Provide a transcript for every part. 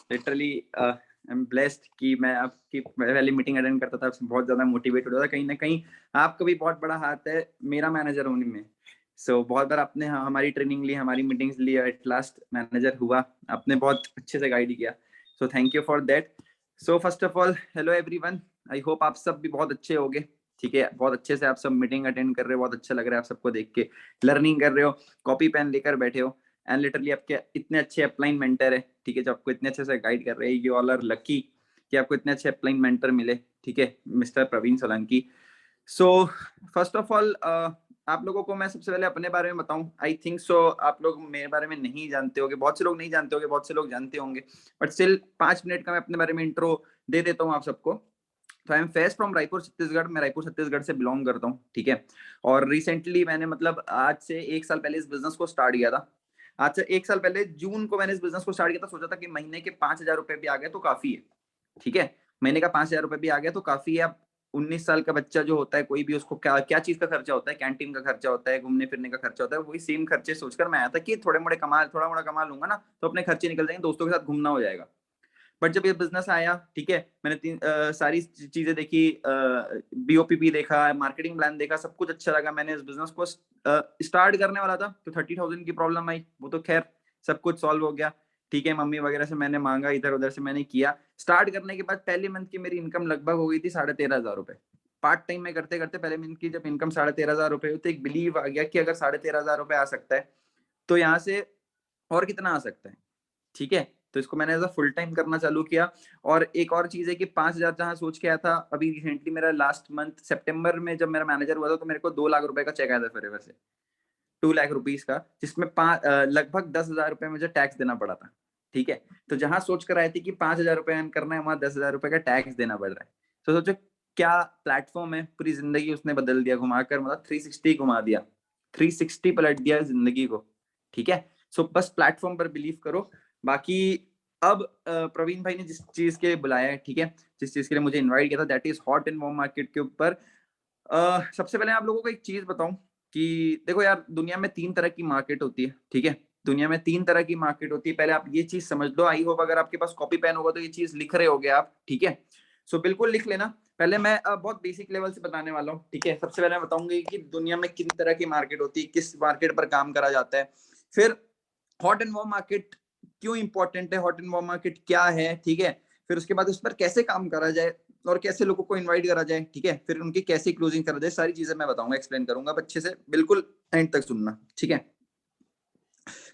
Literally I am blessed कि मैं आपकी पहली मीटिंग अटेंड करता था, आपसे बहुत ज्यादा मोटिवेट होता था। कहीं ना कहीं आपका भी बहुत बड़ा हाथ है मेरा मैनेजर होने में। सो बहुत बार आपने हमारी ट्रेनिंग ली, हमारी मीटिंग्स ली, एट लास्ट मैनेजर हुआ, आपने बहुत अच्छे से गाइड किया। So thank you for that. So first of all hello everyone, I hope आप सब भी बहुत अच्छे होंगे। ठीक है, बहुत अच्छे से आप सब मीटिंग अटेंड कर रहे हो, बहुत अच्छा लग रहा है आप सबको देख के, लर्निंग कर रहे हो, कॉपी पेन लेकर बैठे हो, एंड लिटरली आपके इतने अच्छे अपलाइन मेंटर है, ठीक है, जो आपको इतने अच्छे से गाइड कर रहे हैं। यू ऑल आर लकी कि आपको इतने अच्छे अपलाइन मेंटर मिले, ठीक है, mister Praveen Solanki. So first of all आप लोगों को मैं सबसे पहले अपने बारे में बताऊं। आई थिंक सो आप लोग मेरे बारे में नहीं जानते होंगे, बहुत से लोग नहीं जानते होंगे, बहुत से लोग जानते होंगे, बट स्टिल 5 मिनट का मैं अपने बारे में इंट्रो दे देता हूँ आप सबको। तो I am face from Raipur Chhattisgarh, मैं रायपुर छत्तीसगढ़ से बिलोंग करता हूँ, ठीक है। और रिसेंटली मैंने मतलब आज से 1 साल पहले इस बिजनेस को स्टार्ट किया था। आज से 1 साल पहले जून को मैंने इस बिजनेस को स्टार्ट किया था। सोचा था कि महीने के 5,000 रुपए भी आ गए तो काफी है, ठीक है, महीने का 5,000 रुपए भी आ गया तो काफी है। अब 19 साल का बच्चा जो होता है कोई भी, उसको क्या क्या चीज का खर्चा होता है, कैंटीन का खर्चा होता है, घूमने फिरने का खर्चा होता है, वही सेम खर्चे सोचकर मैं आया था कि थोड़ा मोड़ा कमा लूंगा ना तो अपने खर्चे निकल जाएंगे, दोस्तों के साथ घूमना हो जाएगा। बट जब ये बिजनेस आया, ठीक है, मैंने सारी चीजें देखी, बीओपीपी देखा, मार्केटिंग प्लान देखा, सब कुछ अच्छा लगा। मैंने इस बिजनेस को स्टार्ट करने वाला था तो 30,000 की प्रॉब्लम आई, वो तो खैर सब कुछ सॉल्व हो गया, ठीक है। मम्मी वगैरह से मैंने मांगा, इधर उधर से मैंने किया। स्टार्ट करने के बाद पहले मंथ की मेरी इनकम लगभग हो गई थी 13,500 रुपए। पार्ट टाइम में करते करते पहले मंथ की जब इनकम 13,500 रुपए हुई तो एक बिलीव आ गया कि अगर 13,500 रुपए आ सकता है तो यहाँ से और कितना आ सकता है, ठीक है। तो इसको मैंने एज अ फुल टाइम करना चालू किया। और एक और चीज है कि 5,000 जहां सोच के आया था, अभी रिसेंटली मेरा लास्ट मंथ सितंबर में जब मेरा मैनेजर हुआ था तो मेरे को 2 लाख रुपए का चेक आया था फेवर से, 2 लाख रुपीज का, जिसमें लगभग 10,000 रुपए मुझे टैक्स देना पड़ा था, ठीक है। तो जहां सोच कर आए थे कि 5,000 रुपए अर्न करना है, वहां 10,000 रुपए का टैक्स देना पड़ रहा है। तो सोचो क्या प्लेटफॉर्म है, पूरी जिंदगी उसने बदल दिया, घुमाकर मतलब 360 घुमा दिया, 360 पलट दिया जिंदगी को, ठीक है। सो बस प्लेटफॉर्म पर बिलीव करो। बाकी अब प्रवीण भाई ने जिस चीज के लिए बुलाया है, ठीक है, जिस चीज के लिए मुझे इनवाइट किया था, that is hot and warm market के ऊपर। सबसे पहले आप लोगों को एक चीज बताऊं कि देखो यार, दुनिया में 3 तरह की मार्केट होती है, ठीक है, दुनिया में 3 तरह की मार्केट होती है। पहले आप ये चीज समझ लो। आई होप अगर आपके पास कॉपी पेन होगा तो ये चीज लिख रहे होगे आप, ठीक है। सो बिल्कुल लिख लेना। पहले मैं बहुत बेसिक लेवल से बताने वाला हूँ, ठीक है। सबसे पहले मैं बताऊंगी कि दुनिया में किन तरह की मार्केट होती है, किस मार्केट पर काम करा जाता है। फिर हॉट एंड वार्म मार्केट क्यों इंपॉर्टेंट है, हॉट एंड वार्म मार्केट क्या है, ठीक है। फिर उसके बाद उस पर कैसे काम करा जाए और कैसे लोगों को इनवाइट करा जाए, ठीक है। फिर उनकी कैसे क्लोजिंग करा जाए, सारी चीजें मैं बताऊंगा, एक्सप्लेन करूंगा, अच्छे से बिल्कुल एंड तक सुनना, ठीक है।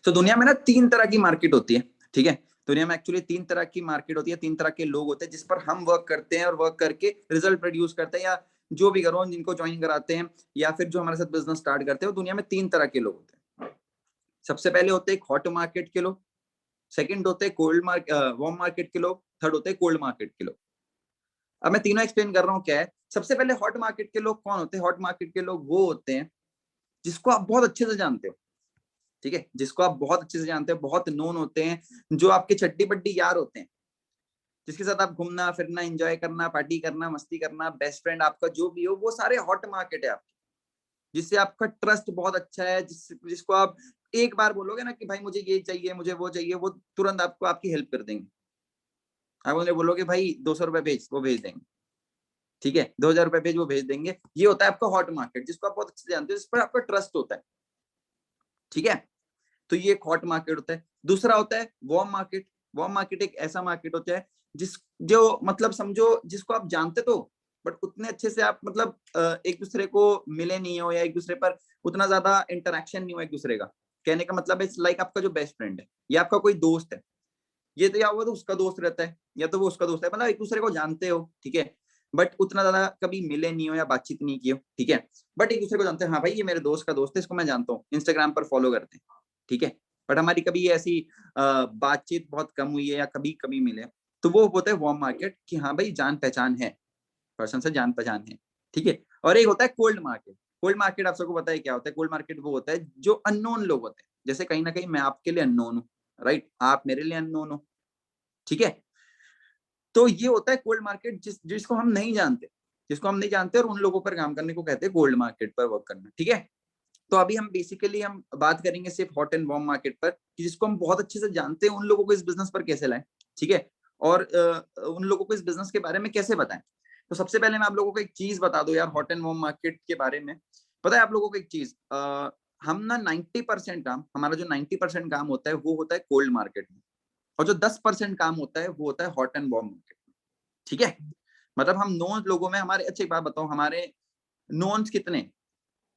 तो दुनिया में ना 3 तरह की मार्केट होती है, ठीक है। दुनिया में एक्चुअली 3 तरह की मार्केट होती है, 3 तरह के लोग होते हैं जिस पर हम वर्क करते हैं और वर्क करके रिजल्ट प्रोड्यूस करते हैं, या जो भी करो जिनको ज्वाइन कराते हैं या फिर जो हमारे साथ बिजनेस स्टार्ट करते हैं। दुनिया में 3 तरह के लोग होते हैं। सबसे पहले होते हैं हॉट मार्केट के लोग, सेकंड होते हैं कोल्ड मार्केट वार्म मार्केट के लोग, थर्ड होते हैं कोल्ड मार्केट के लोग। अब मैं तीनों एक्सप्लेन कर रहा हूँ क्या है। सबसे पहले हॉट मार्केट के लोग कौन होते हैं? हॉट मार्केट के लोग वो होते हैं जिसको आप बहुत अच्छे से जानते हो, ठीक है, जिसको आप बहुत अच्छे से जानते हो, बहुत नोन होते हैं, जो आपके चड्डी बड्डी यार होते हैं, जिसके साथ आप घूमना फिरना, एंजॉय करना, पार्टी करना, मस्ती करना, बेस्ट फ्रेंड आपका जो भी हो, वो सारे हॉट मार्केट है आपके, जिससे आपका ट्रस्ट बहुत अच्छा है, जिसको आप एक बार बोलोगे ना कि भाई मुझे ये चाहिए, मुझे वो चाहिए, वो तुरंत आपको आपकी हेल्प कर देंगे। आप उन्हें बोलोगे भाई 200 रुपए भेज, वो भेज देंगे, ठीक है, 2,000 रुपए भेज, वो भेज देंगे। ये होता है आपका हॉट मार्केट, जिसको आप बहुत अच्छे से जानते हो, जिस पर आपका ट्रस्ट होता है, ठीक है। तो ये एक हॉट मार्केट होता है। दूसरा होता है वार्म मार्केट। वार्म मार्केट एक ऐसा मार्केट होता है जिस जो मतलब समझो जिसको आप जानते तो, बट उतने अच्छे से आप मतलब एक दूसरे को मिले नहीं हो, या एक दूसरे पर उतना ज्यादा इंटरेक्शन नहीं हो एक दूसरे का। कहने का मतलब है लाइक आपका जो बेस्ट फ्रेंड है या आपका कोई दोस्त है, ये तो या वो तो उसका दोस्त रहता है या तो वो उसका दोस्त है, मतलब एक दूसरे को जानते हो, ठीक है, बट उतना ज्यादा कभी मिले नहीं हो या बातचीत नहीं की हो, ठीक है, बट एक दूसरे को जानते हैं, हाँ भाई ये मेरे दोस्त का दोस्त है, इसको मैं जानता हूँ, इंस्टाग्राम पर फॉलो करते हैं, ठीक है, बट हमारी कभी ऐसी बातचीत बहुत कम हुई है या कभी कभी मिले, तो वो होता है वार्म मार्केट कि हाँ भाई जान पहचान है, पर्सन से जान पहचान है, ठीक है। और एक होता है कोल्ड मार्केट। कोल्ड मार्केट आप सबको पता है क्या होता है? कोल्ड मार्केट वो होता है जो अननोन लोग होते हैं, जैसे कहीं ना कहीं मैं आपके लिए अननोन हूँ, राइट, आप मेरे लिए अननोन हो, ठीक है। तो ये होता है कोल्ड मार्केट, जिसको हम नहीं जानते, जिसको हम नहीं जानते, और उन लोगों पर काम करने को कहते हैं कोल्ड मार्केट पर वर्क करना, ठीक है। तो अभी हम बेसिकली बात करेंगे सिर्फ हॉट एंड वार्म मार्केट पर, कि जिसको हम बहुत अच्छे से जानते हैं, उन लोगों को इस बिजनेस पर कैसे लाएं, ठीक है। और उन लोगों को इस बिजनेस के बारे में कैसे बताएं। तो सबसे पहले मैं आप लोगों को एक चीज बता दूं यार हॉट एंड वॉर्म मार्केट के बारे में। पता है आप लोगों को एक चीज, हम ना 90% काम, हमारा जो 90% काम होता है वो होता है कोल्ड मार्केट में, और जो 10% काम होता है वो होता है हॉट एंड वार्म मार्केट में। ठीक है। मतलब हम नोन लोगों में हमारे, अच्छी बात बताओ, हमारे नोन्स कितने,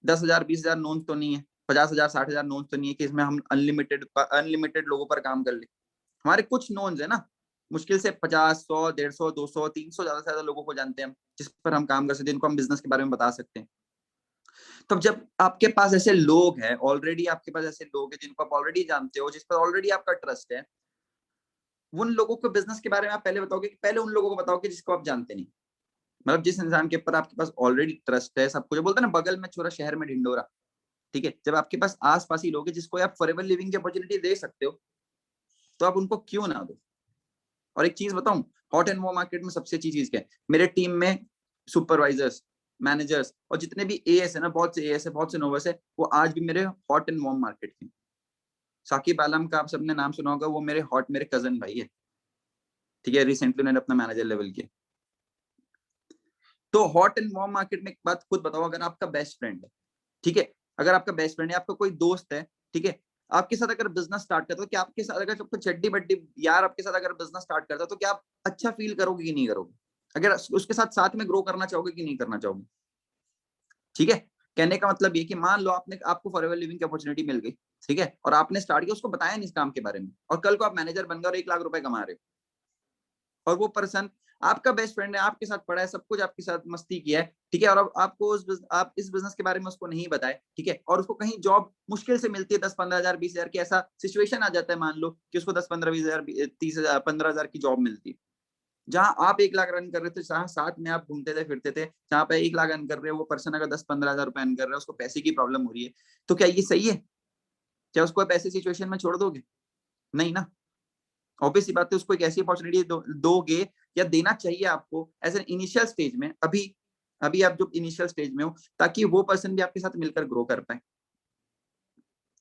10,000 20,000 नोन्स तो नहीं है, 50,000 60,000 नोन्स तो नहीं है कि इसमें हम अनलिमिटेड लोगों पर काम कर ले। हमारे कुछ नोन्स है ना, मुश्किल से 50 100 150 200 300 ज्यादा से ज्यादा लोगों को जानते हैं हम, जिस पर हम काम कर सकते हैं, जिनको हम बिजनेस के बारे में बता सकते हैं। तो जब आपके पास ऐसे लोग हैं ऑलरेडी, आपके पास ऐसे लोग हैं जिनको आप ऑलरेडी जानते हो, जिस पर ऑलरेडी आपका ट्रस्ट है, उन लोगों को बिजनेस के बारे में आप पहले बताओगे कि पहले उन लोगों को बताओगे जिसको आप जानते नहीं। मतलब जिस इंसान के ऊपर आपके पास ऑलरेडी ट्रस्ट है, सब कुछ बोलते हैं ना, बगल में छोरा शहर में ढिंडोरा। ठीक है। जब आपके पास आस-पास ही लोग हैं जिसको आप फॉरएवर लिविंग की अपॉर्चुनिटी दे सकते हो, तो आप उनको क्यों ना दो। और एक चीज बताऊं, हॉट एंड वो मार्केट में सबसे अच्छी चीज क्या है, मेरे टीम में सुपरवाइजर्स, मैनेजर्स और जितने भी एएस है ना, बहुत से एएस है, बहुत से नोवर्स है, वो आज भी मेरे हॉट एंड वार्म मार्केट के। साकिब आलम का आप सबने नाम सुना होगा, वो मेरे कजन भाई है। ठीक है। रिसेंटली उन्होंने अपना मैनेजर लेवल किया। तो हॉट एंड वार्म मार्केट में एक बात खुद बताओ, अगर आपका बेस्ट फ्रेंड है, ठीक है, अगर आपका बेस्ट फ्रेंड है, आपका कोई दोस्त है, ठीक है, आपके साथ अगर बिजनेस स्टार्ट करता है, तो क्या आपके साथ अगर सबको चड्डी बड्डी यार आपके साथ अगर बिजनेस स्टार्ट करता है, तो क्या आप अच्छा फील करोगे कि नहीं करोगे, अगर उसके साथ साथ में ग्रो करना चाहोगे कि नहीं करना चाहोगे। ठीक है। कहने का मतलब ये कि मान लो आपने, आपको फॉरएवर लिविंग की अपॉर्चुनिटी मिल गई, ठीक है, और आपने स्टार्ट किया, उसको बताया नहीं इस काम के बारे में, और कल को आप मैनेजर बन गए और 1 लाख रुपए कमा रहे हो, और वो पर्सन आपका बेस्ट फ्रेंड है, आपके साथ पढ़ा है, सब कुछ आपके साथ मस्ती किया है, ठीक है, और अब आपको आप इस बिजनेस के बारे में उसको नहीं बताए, ठीक है, और उसको कहीं जॉब मुश्किल से मिलती है 10-15 हजार 20 हजार की, ऐसा सिचुएशन आ जाता है, मान लो कि उसको 10-15-20 हजार 30,000 15,000 की जॉब मिलती है, जहां आप 1 लाख रन कर रहे थे, जहां साथ में आप घूमते थे फिरते थे, जहां पे 1 लाख रन कर रहे हो, वो पर्सन अगर 10-15 हजार रुपए रन कर रहा है, उसको पैसे की प्रॉब्लम हो रही है, तो क्या ये सही है? क्या उसको आप ऐसी सिचुएशन में छोड़ दोगे? नहीं ना। ऑब्वियस सी बात है, उसको एक ऐसी अपॉर्चुनिटी दोगे, या देना चाहिए आपको एज एन इनिशियल स्टेज में, अभी अभी आप जो इनिशियल स्टेज में हो, ताकि वो पर्सन भी आपके साथ मिलकर ग्रो कर पाए।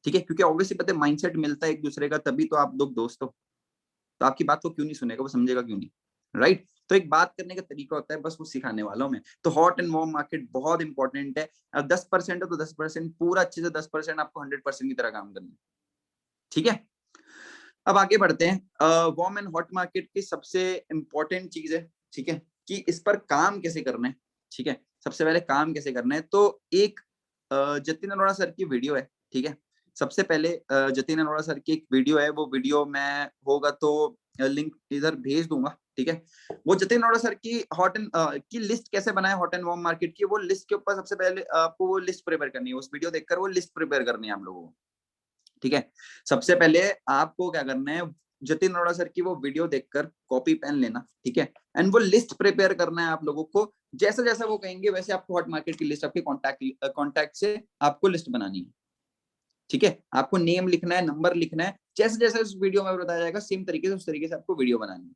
ठीक है। क्योंकि ऑब्वियसली पता है, माइंडसेट मिलता है एक दूसरे का, तभी तो आप लोग दोस्त हो। तो आपकी बात को क्यों नहीं सुनेगा, वो समझेगा क्यों नहीं, राइट। तो एक बात करने का तरीका होता है, बस वो सिखाने वाला हूं मैं। तो हॉट एंड वार्म मार्केट बहुत इंपॉर्टेंट है। अब 10% है तो 10% पूरा अच्छे से, 10% आपको 100% की तरह काम करना है। ठीक है। अब आगे बढ़ते हैं। वार्म एंड हॉट मार्केट की सबसे इंपॉर्टेंट चीज है, ठीक है, कि इस पर काम कैसे करना है। ठीक है। सबसे पहले काम कैसे करना है, तो एक जतिन अरोड़ा सर की वीडियो है, ठीक है। सबसे पहले जतिन अरोड़ा सर की एक वीडियो है, वो वीडियो मैं होगा तो लिंक इधर भेज दूंगा, ठीक है। वो जतिन अरोड़ा सर की हॉट एंड की लिस्ट कैसे बनाए हॉट एंड वार्म मार्केट की, वो लिस्ट के ऊपर सबसे पहले आपको वो लिस्ट प्रिपेयर करनी है, उस वीडियो देखकर वो लिस्ट प्रिपेयर करनी है आप लोगों को। ठीक है। सबसे पहले आपको क्या करना है, जतिन अरोड़ा सर की वो वीडियो देखकर कॉपी पेन लेना, ठीक है, एंड वो लिस्ट प्रिपेयर करना है आप लोगों को, जैसा जैसा वो कहेंगे वैसे आपको हॉट मार्केट की लिस्ट, आपके कॉन्टैक्ट से आपको लिस्ट बनानी है। ठीक है। आपको नेम लिखना है, नंबर लिखना है, जैसे जैसे उस वीडियो में बताया जाएगा, सेम तरीके से उस तरीके से आपको वीडियो बनानी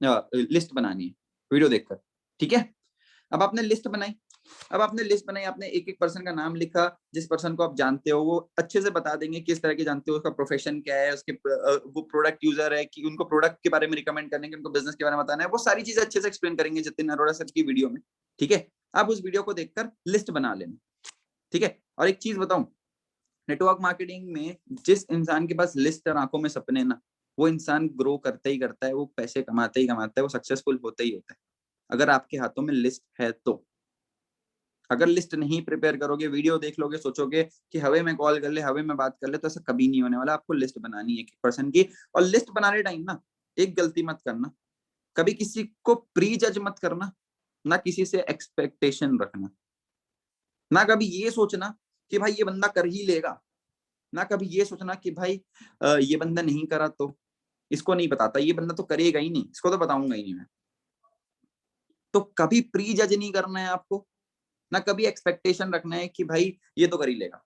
है, लिस्ट बनानी है वीडियो देखकर। ठीक है। अब आपने लिस्ट बनाई, आपने एक एक पर्सन का नाम लिखा, जिस पर्सन को आप जानते हो वो अच्छे से बता देंगे किस तरह के जानते हो, उसका प्रोफेशन क्या है, उसके वो प्रोडक्ट यूजर है कि उनको प्रोडक्ट के बारे में रिकमेंड करने के, उनको बिजनेस के बारे में बताना है, वो सारी चीजें अच्छे से एक्सप्लेन करेंगे जतिन अरोड़ा सर की वीडियो में। ठीक है। आप उस वीडियो को देखकर लिस्ट बना लेना। ठीक है। और एक चीज बताऊं, नेटवर्क मार्केटिंग में जिस इंसान के पास लिस्ट और आंखों में सपने ना, वो इंसान ग्रो करता ही करता है, वो पैसे कमाता ही कमाता है, वो सक्सेसफुल होता ही होता है, अगर आपके हाथों में लिस्ट है तो। अगर लिस्ट नहीं प्रिपेयर करोगे, वीडियो देख लोगे, सोचोगे कि हवे में कॉल कर ले, हवे में बात कर ले, तो ऐसा कभी नहीं होने वाला। आपको लिस्ट बनानी है एक पर्सन की, और लिस्ट बनाने टाइम ना एक गलती मत करना, कभी किसी को प्री जज मत करना, ना किसी से एक्सपेक्टेशन रखना, ना कभी ये सोचना कि भाई ये बंदा कर ही लेगा, ना कभी ये सोचना कि भाई ये बंदा नहीं करा तो इसको नहीं बताता, ये बंदा तो करेगा ही नहीं, इसको तो बताऊंगा ही नहीं मैं। तो कभी प्री जज नहीं करना है आपको, ना कभी एक्सपेक्टेशन रखना है कि भाई ये तो कर ही लेगा।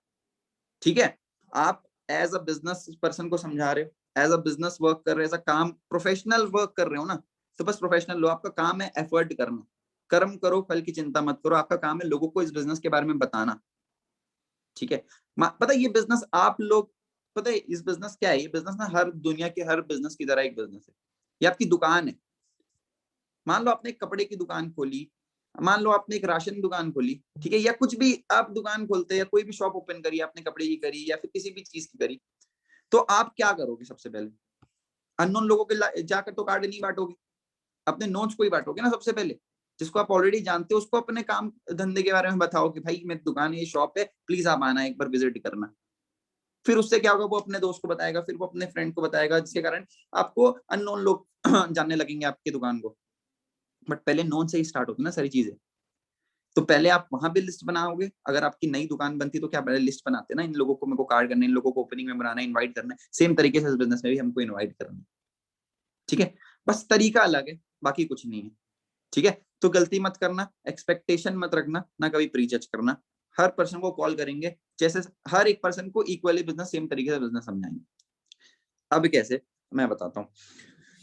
ठीक है। आप एज अ बिजनेस पर्सन को समझा रहे हो, एज अ बिजनेस वर्क कर रहे हो, एज अ काम प्रोफेशनल वर्क कर रहे हो ना, तो बस प्रोफेशनल लो, आपका काम है एफर्ट करना, कर्म करो फल की चिंता मत करो, आपका काम है लोगों को इस बिजनेस के बारे में बताना। ठीक है। पता है ये बिजनेस आप लोग, पता है इस बिजनेस क्या है, ये बिजनेस ना हर दुनिया के हर बिजनेस की तरह एक बिजनेस है। या आपकी दुकान है, मान लो आपने एक कपड़े की दुकान खोली, मान लो आपने एक राशन दुकान खोली, ठीक है, या कुछ भी आप दुकान खोलते हैं या कोई भी शॉप ओपन करी, आपने कपड़े की करी या फिर किसी भी चीज की करी, तो आप क्या करोगे? सबसे पहले अननोन लोगों के जाकर तो कार्ड नहीं बांटोगे, अपने नोट्स को ही बांटोगे ना सबसे पहले। जिसको आप ऑलरेडी जानते हो उसको अपने काम धंधे के बारे में बताओ कि भाई मेरी दुकान है, ये शॉप है, प्लीज आप आना एक बार विजिट करना। फिर उससे क्या होगा, वो अपने दोस्त को बताएगा, फिर वो अपने फ्रेंड को बताएगा, जिसके कारण आपको अननोन लोग जानने लगेंगे आपकी दुकान को। बट पहले नोन से ही स्टार्ट होती है ना सारी चीजें। तो पहले आप वहां भी लिस्ट बनाओगे, अगर आपकी नई दुकान बनती तो क्या पहले लिस्ट बनाते ना, इन लोगों को मेरे को कार्ड करना है, इन लोगों को ओपनिंग में बनाना है, इनवाइट करना है। सेम तरीके से बिजनेस में भी हमको इनवाइट करना है, ठीक है, बस तरीका अलग है, बाकी कुछ नहीं है, ठीक है। तो गलती मत करना, एक्सपेक्टेशन मत रखना, ना कभी प्री जज करना। हर पर्सन को कॉल करेंगे, जैसे हर एक पर्सन को इक्वली बिजनेस सेम तरीके से बिजनेस समझाएंगे। अब कैसे, मैं बताता हूँ।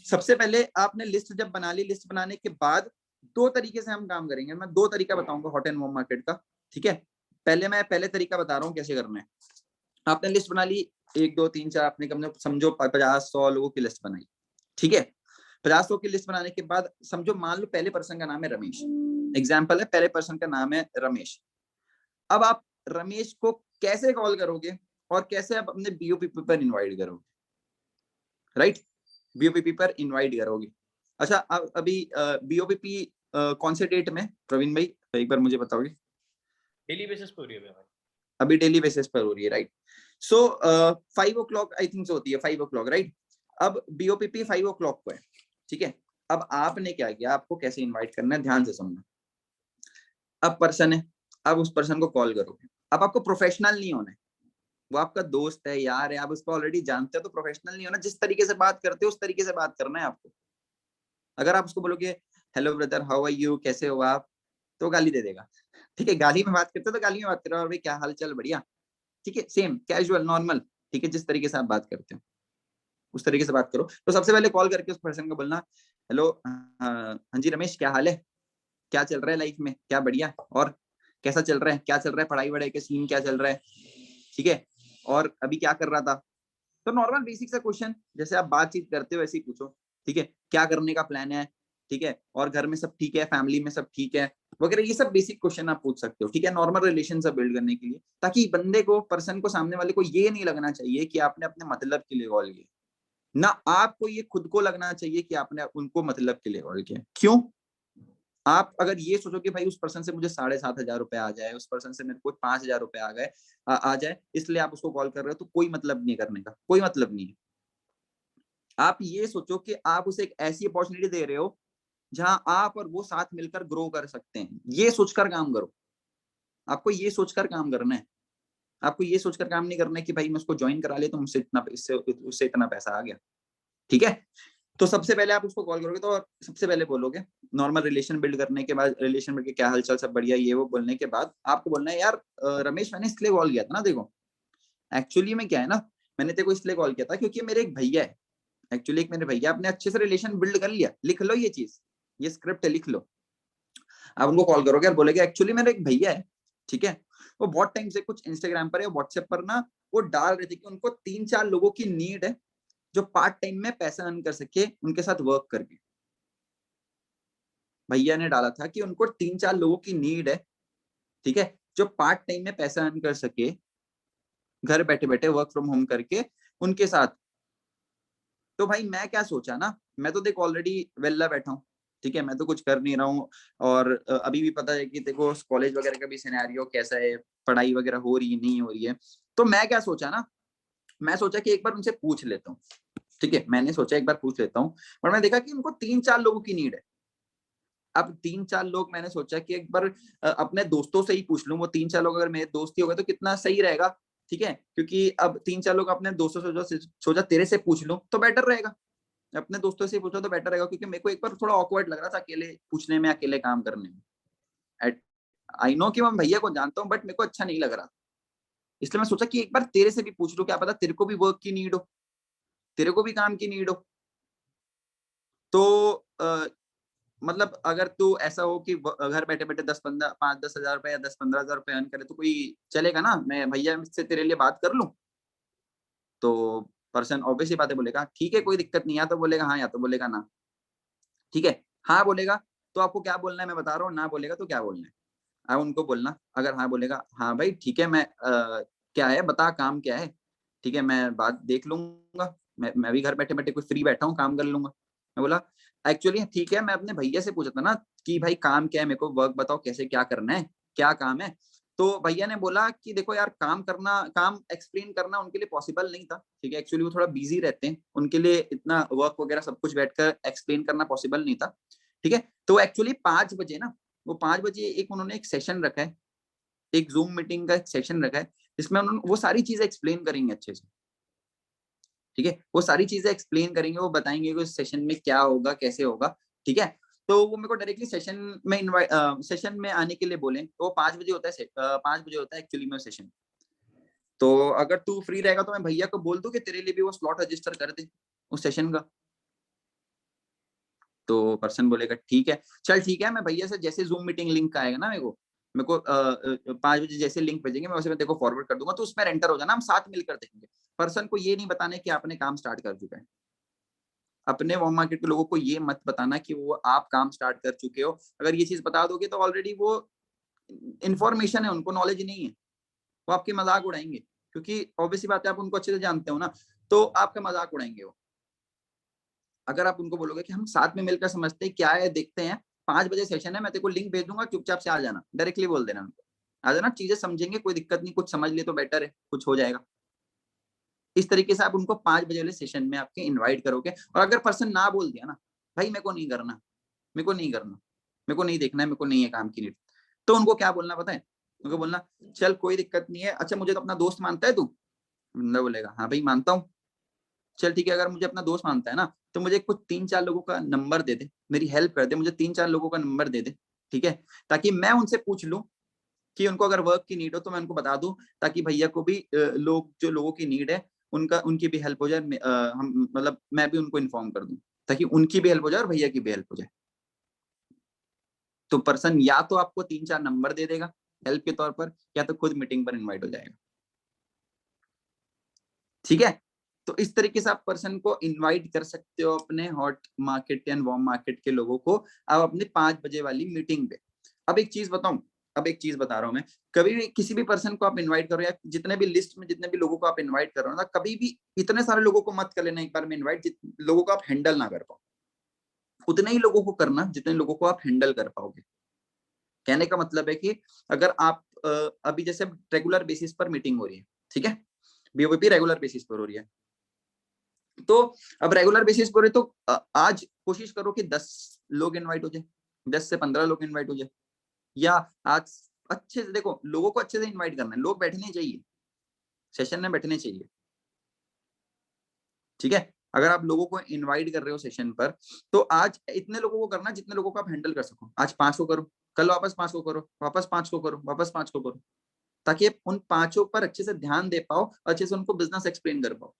सबसे पहले आपने लिस्ट जब बना ली, लिस्ट बनाने के बाद दो तरीके से हम काम करेंगे, मैं दो तरीका बताऊंगा हॉट एंड होम मार्केट का, ठीक है। पहले तरीका बता रहा हूँ कैसे करना है। आपने लिस्ट बना ली, 1 2 3 4, आपने कम से समझो 50 100 लोगों की लिस्ट बनाई, ठीक है। 50 100 की लिस्ट बनाने के बाद समझो, मान लो पहले पर्सन का नाम है रमेश, एग्जाम्पल है, पहले पर्सन का नाम है रमेश। अब आप रमेश को कैसे कॉल करोगे और कैसे आप अपने बीओपीपी पर इन्वाइट करोगे, राइट, बीओपीपी पर इनवाइट करोगे। अच्छा, अब अभी बीओपीपी कौन से डेट में प्रवीण भाई एक बार मुझे बताओगे? डेली बेसिस पर हो रही है भाई, अभी डेली बेसिस पर हो रही है, right. So 5 o'clock I think होती है, 5 o'clock, राइट। अब बीओपीपी 5 o'clock को है, ठीक है। अब आपने क्या किया, आपको कैसे इनवाइट करना है ध्यान से सुनना। अब पर्सन है, अब उस पर्सन को कॉल करोगे। अब आपको प्रोफेशनल नहीं होना है, वो आपका दोस्त है, यार है, आप उसको ऑलरेडी जानते हो, तो प्रोफेशनल नहीं होना। जिस तरीके से बात करते हो उस तरीके से बात करना है आपको। अगर आप उसको बोलोगे hello brother, how are you, कैसे हो आप, तो गाली दे देगा, ठीक है। गाली में बात करते हो तो गाली में बात करो, और भाई क्या हाल चाल, बढ़िया, ठीक है, सेम कैजुअल नॉर्मल, ठीक है, जिस तरीके से आप बात करते हो उस तरीके से बात करो। तो सबसे पहले कॉल करके उस पर्सन को बोलना, हेलो, हाँ जी रमेश, क्या हाल है, क्या चल रहा है लाइफ में, क्या बढ़िया, और कैसा चल रहा है, क्या चल रहा है, पढ़ाई वढ़ाई का सीन क्या चल रहा है, ठीक है, और अभी क्या कर रहा था। तो नॉर्मल बेसिक सा क्वेश्चन, जैसे आप बातचीत करते हो वैसे ही पूछो, ठीक है, क्या करने का प्लान है, ठीक है, और घर में सब ठीक है, फैमिली में सब ठीक है, वगैरह, ये सब बेसिक क्वेश्चन आप पूछ सकते हो, ठीक है, नॉर्मल रिलेशन सब बिल्ड करने के लिए, ताकि बंदे को, पर्सन को, सामने वाले को ये नहीं लगना चाहिए कि आपने अपने मतलब के लिए कॉल किया, ना आपको ये खुद को लगना चाहिए कि आपने उनको मतलब के लिए कॉल किया। क्यों? आप अगर ये सोचो कि भाई उस पर्सन से मुझे 7,500 रुपए आ जाए, उस पर्सन से मेरे को 5,000 रुपए आ जाए, इसलिए आप उसको कॉल कर रहे हो, तो कोई मतलब नहीं करने का, कोई मतलब नहीं है। आप ये सोचो कि आप उसे एक ऐसी अपॉर्चुनिटी दे रहे हो जहां आप और वो साथ मिलकर ग्रो कर सकते हैं, ये सोचकर काम करो। आपको ये सोचकर काम करना है, आपको ये सोचकर काम नहीं करना है कि भाई मैं उसको ज्वाइन करा लिया तो मुझसे इतना, इससे उससे इतना पैसा आ गया, ठीक है। तो सबसे पहले आप उसको कॉल करोगे तो सबसे पहले बोलोगे, नॉर्मल रिलेशन बिल्ड करने के बाद, रिलेशन बिल्ड के क्या हालचाल, सब बढ़िया, ये वो बोलने के बाद आपको बोलना है, यार रमेश, मैंने इसलिए कॉल किया था ना, देखो एक्चुअली में क्या है ना, मैंने तेरे को इसलिए कॉल किया था क्योंकि मेरे एक भैया है, एक्चुअली एक मेरे भैया, आपने अच्छे से रिलेशन बिल्ड कर लिया, लिख लो ये चीज, ये स्क्रिप्ट है, लिख लो। आप उनको कॉल करोगे और बोलेगे, एक्चुअली मेरा एक भैया है, ठीक है, वो बहुत टाइम से कुछ इंस्टाग्राम पर या व्हाट्सएप पर ना वो डाल रहे थे कि उनको 3 4 लोगों की नीड है जो पार्ट टाइम में पैसा अर्न कर सके उनके साथ वर्क करके। भैया ने डाला था कि उनको 3 4 लोगों की नीड है, ठीक है, जो पार्ट टाइम में पैसा अर्न कर सके, घर बैठे बैठे वर्क फ्रॉम होम करके उनके साथ। तो भाई मैं क्या सोचा ना, मैं तो देख ऑलरेडी वेल्ला बैठा हूँ, ठीक है, मैं तो कुछ कर नहीं रहा हूँ, और अभी भी पता है कि देखो कॉलेज वगैरह का भी सिनेरियो कैसा है, पढ़ाई वगैरह हो रही है नहीं हो रही है। तो मैं क्या सोचा ना, मैं सोचा कि एक बार उनसे पूछ लेता हूँ, ठीक है, मैंने सोचा एक बार पूछ लेता हूँ, और मैं देखा कि उनको 3 4 लोगों की नीड है। अब 3 4 लोग, मैंने सोचा कि एक बार अपने दोस्तों से ही पूछ लूं, वो 3 4 लोग अगर मेरे दोस्त ही हो गए तो कितना सही रहेगा, ठीक है, क्योंकि अब 3 4 लोग अपने दोस्तों से सोचा तेरे से पूछ लूं तो बेटर रहेगा, अपने दोस्तों से पूछो तो बेटर रहेगा, क्योंकि मेरे को एक बार थोड़ा ऑकवर्ड लग रहा था अकेले पूछने में, अकेले काम करने में। आई नो कि मैं भैया को जानता हूँ, बट मेरे को अच्छा नहीं लग रहा, इसलिए मैं सोचा कि एक बार तेरे से भी पूछ लूं, क्या पता तेरे को भी वर्क की नीड हो, तेरे को भी काम की नीड हो। तो मतलब अगर तू ऐसा हो कि घर बैठे बैठे 10 15 5 10 हजार रुपए या 10 15 हजार रुपए अर्न करे तो कोई चलेगा ना, मैं भैया से तेरे लिए बात कर लूं। तो पर्सन ऑब्वियसली बात है बोलेगा ठीक है कोई दिक्कत नहीं, या तो बोलेगा हाँ या तो बोलेगा ना। ठीक है, हाँ बोलेगा तो आपको क्या बोलना है मैं बता रहा हूँ, ना बोलेगा तो क्या बोलना है आप उनको बोलना। अगर हाँ बोलेगा हाँ भाई ठीक है मैं क्या है बता काम क्या है, ठीक है मैं बात देख लूंगा, मैं भी घर बैठे बैठे कोई फ्री बैठा हूँ काम कर लूंगा। मैं बोला एक्चुअली ठीक है मैं अपने भैया से पूछा था ना कि भाई काम क्या है, मेरे को वर्क बताओ कैसे क्या करना है, क्या काम है। तो भैया ने बोला कि देखो यार काम करना, काम एक्सप्लेन करना उनके लिए पॉसिबल नहीं था। ठीक है, एक्चुअली वो थोड़ा बिजी रहते हैं, उनके लिए इतना वर्क वगैरह सब कुछ बैठकर एक्सप्लेन करना पॉसिबल नहीं था। ठीक है, तो एक्चुअली 5 बजे ना, वो 5 बजे एक उन्होंने एक सेशन रखा है, एक जूम मीटिंग का एक सेशन रखा है, जिसमें उन्होंने वो सारी चीजें एक्सप्लेन करेंगे अच्छे से। ठीक है, वो सारी चीजें एक्सप्लेन करेंगे, वो बताएंगे कि उस सेशन में क्या होगा कैसे होगा। ठीक है, तो वो मेरे को डायरेक्टली सेशन में इनवाइट सेशन में आने के लिए बोले, तो वो 5 बजे होता है 5 बजे होता है एक्चुअली में सेशन। तो अगर तू फ्री रहेगा तो मैं भैया को बोल दूं कि तेरे लिए भी वो स्लॉट रजिस्टर कर दे उस सेशन का। तो पर्सन बोलेगा ठीक है, चल ठीक है मैं भैया से जैसे जूम मीटिंग लिंक आएगा ना मेरे को 5 बजे जैसे लिंक भेजेंगे मैं उसे देखो फॉरवर्ड कर दूंगा, तो उसमें एंटर हो जाना, हम साथ मिलकर देखेंगे। पर्सन को ये नहीं बताना कि आपने काम स्टार्ट कर चुका है। अपने वॉर्म मार्केट के लोगों को ये मत बताना कि वो आप काम स्टार्ट कर चुके हो। अगर ये चीज बता दोगे तो ऑलरेडी वो इन्फॉर्मेशन है, उनको नॉलेज नहीं है, वो आपकी मजाक उड़ाएंगे, क्योंकि ऑब्वियसली बात है आप उनको अच्छे से जानते हो ना, तो आपका मजाक उड़ाएंगे वो। अगर आप उनको बोलोगे कि हम साथ में मिलकर समझते हैं क्या है देखते हैं, 5 बजे सेशन है मैं तेरे को लिंक भेज दूंगा चुपचाप से आ जाना, डायरेक्टली बोल देना उनको आ जाना, चीजें समझेंगे कोई दिक्कत नहीं, कुछ समझ लिए तो बेटर है, कुछ हो जाएगा। इस तरीके से आप उनको 5 बजे वाले सेशन में आपके इन्वाइट करोगे। और अगर पर्सन ना बोल दिया ना भाई मेरे को नहीं करना, मेरे को नहीं करना, मेरे को नहीं देखना है, मेरे को नहीं है काम की नीड, तो उनको क्या बोलना पता है, उनको बोलना चल कोई दिक्कत नहीं है, अच्छा मुझे तो अपना दोस्त मानता है तू। बंदा बोलेगा हाँ भाई मानता हूँ। चल ठीक है, अगर मुझे अपना दोस्त मानता है ना तो मुझे कुछ 3-4 लोगों का नंबर दे दे, मेरी हेल्प कर दे, मुझे 3-4 लोगों का नंबर दे दे। ठीक है, ताकि मैं उनसे पूछ लूं कि उनको अगर वर्क की नीड हो तो मैं उनको बता दूं, ताकि भैया को भी लोग जो लोगों की नीड है उनका उनकी भी हेल्प हो जाए, हम मतलब मैं भी उनको इन्फॉर्म कर दूं, ताकि उनकी भी हेल्प हो जाए और भैया की भी हेल्प हो जाए। तो पर्सन या तो आपको 3-4 नंबर दे देगा हेल्प के तौर पर, या तो खुद मीटिंग पर इन्वाइट हो जाएगा। ठीक है, तो इस तरीके से आप पर्सन को इनवाइट कर सकते हो अपने hot market and warm market के लोगों को, आप अपने 5 बजे वाली मीटिंग पे। अब एक चीज बताऊं, अब एक चीज बता रहा हूं मैं, कभी भी किसी भी पर्सन को आप इनवाइट करो, या जितने भी लिस्ट में जितने भी लोगों को आप इनवाइट करो ना, कभी भी इतने सारे लोगों को मत कर लेना एक बार में इनवाइट, लोगों को आप हैंडल ना कर पाओ। उतने ही लोगों को करना जितने लोगों को आप हैंडल कर पाओगे। कहने का मतलब है कि अगर आप अभी जैसे रेगुलर बेसिस पर मीटिंग हो रही है, ठीक है, बीओबीपी रेगुलर बेसिस पर हो रही है, तो अब रेगुलर बेसिस पर है तो आज कोशिश करो कि 10 लोग इनवाइट हो जाए, 10 से 15 लोग इनवाइट हो जाए। या आज अच्छे से देखो, लोगों को अच्छे से इनवाइट करना है, लोग बैठने चाहिए, सेशन में बैठने चाहिए। ठीक है, अगर आप लोगों को इनवाइट कर रहे हो सेशन पर, तो आज इतने लोगों को करना जितने लोगों को आप हैंडल कर सको। आज 5 को करो, कल वापस 5 को करो, वापस 5 को करो, वापस 5 को करो, ताकि आप उन 5 पर अच्छे से ध्यान दे पाओ, अच्छे से उनको बिजनेस एक्सप्लेन कर पाओ।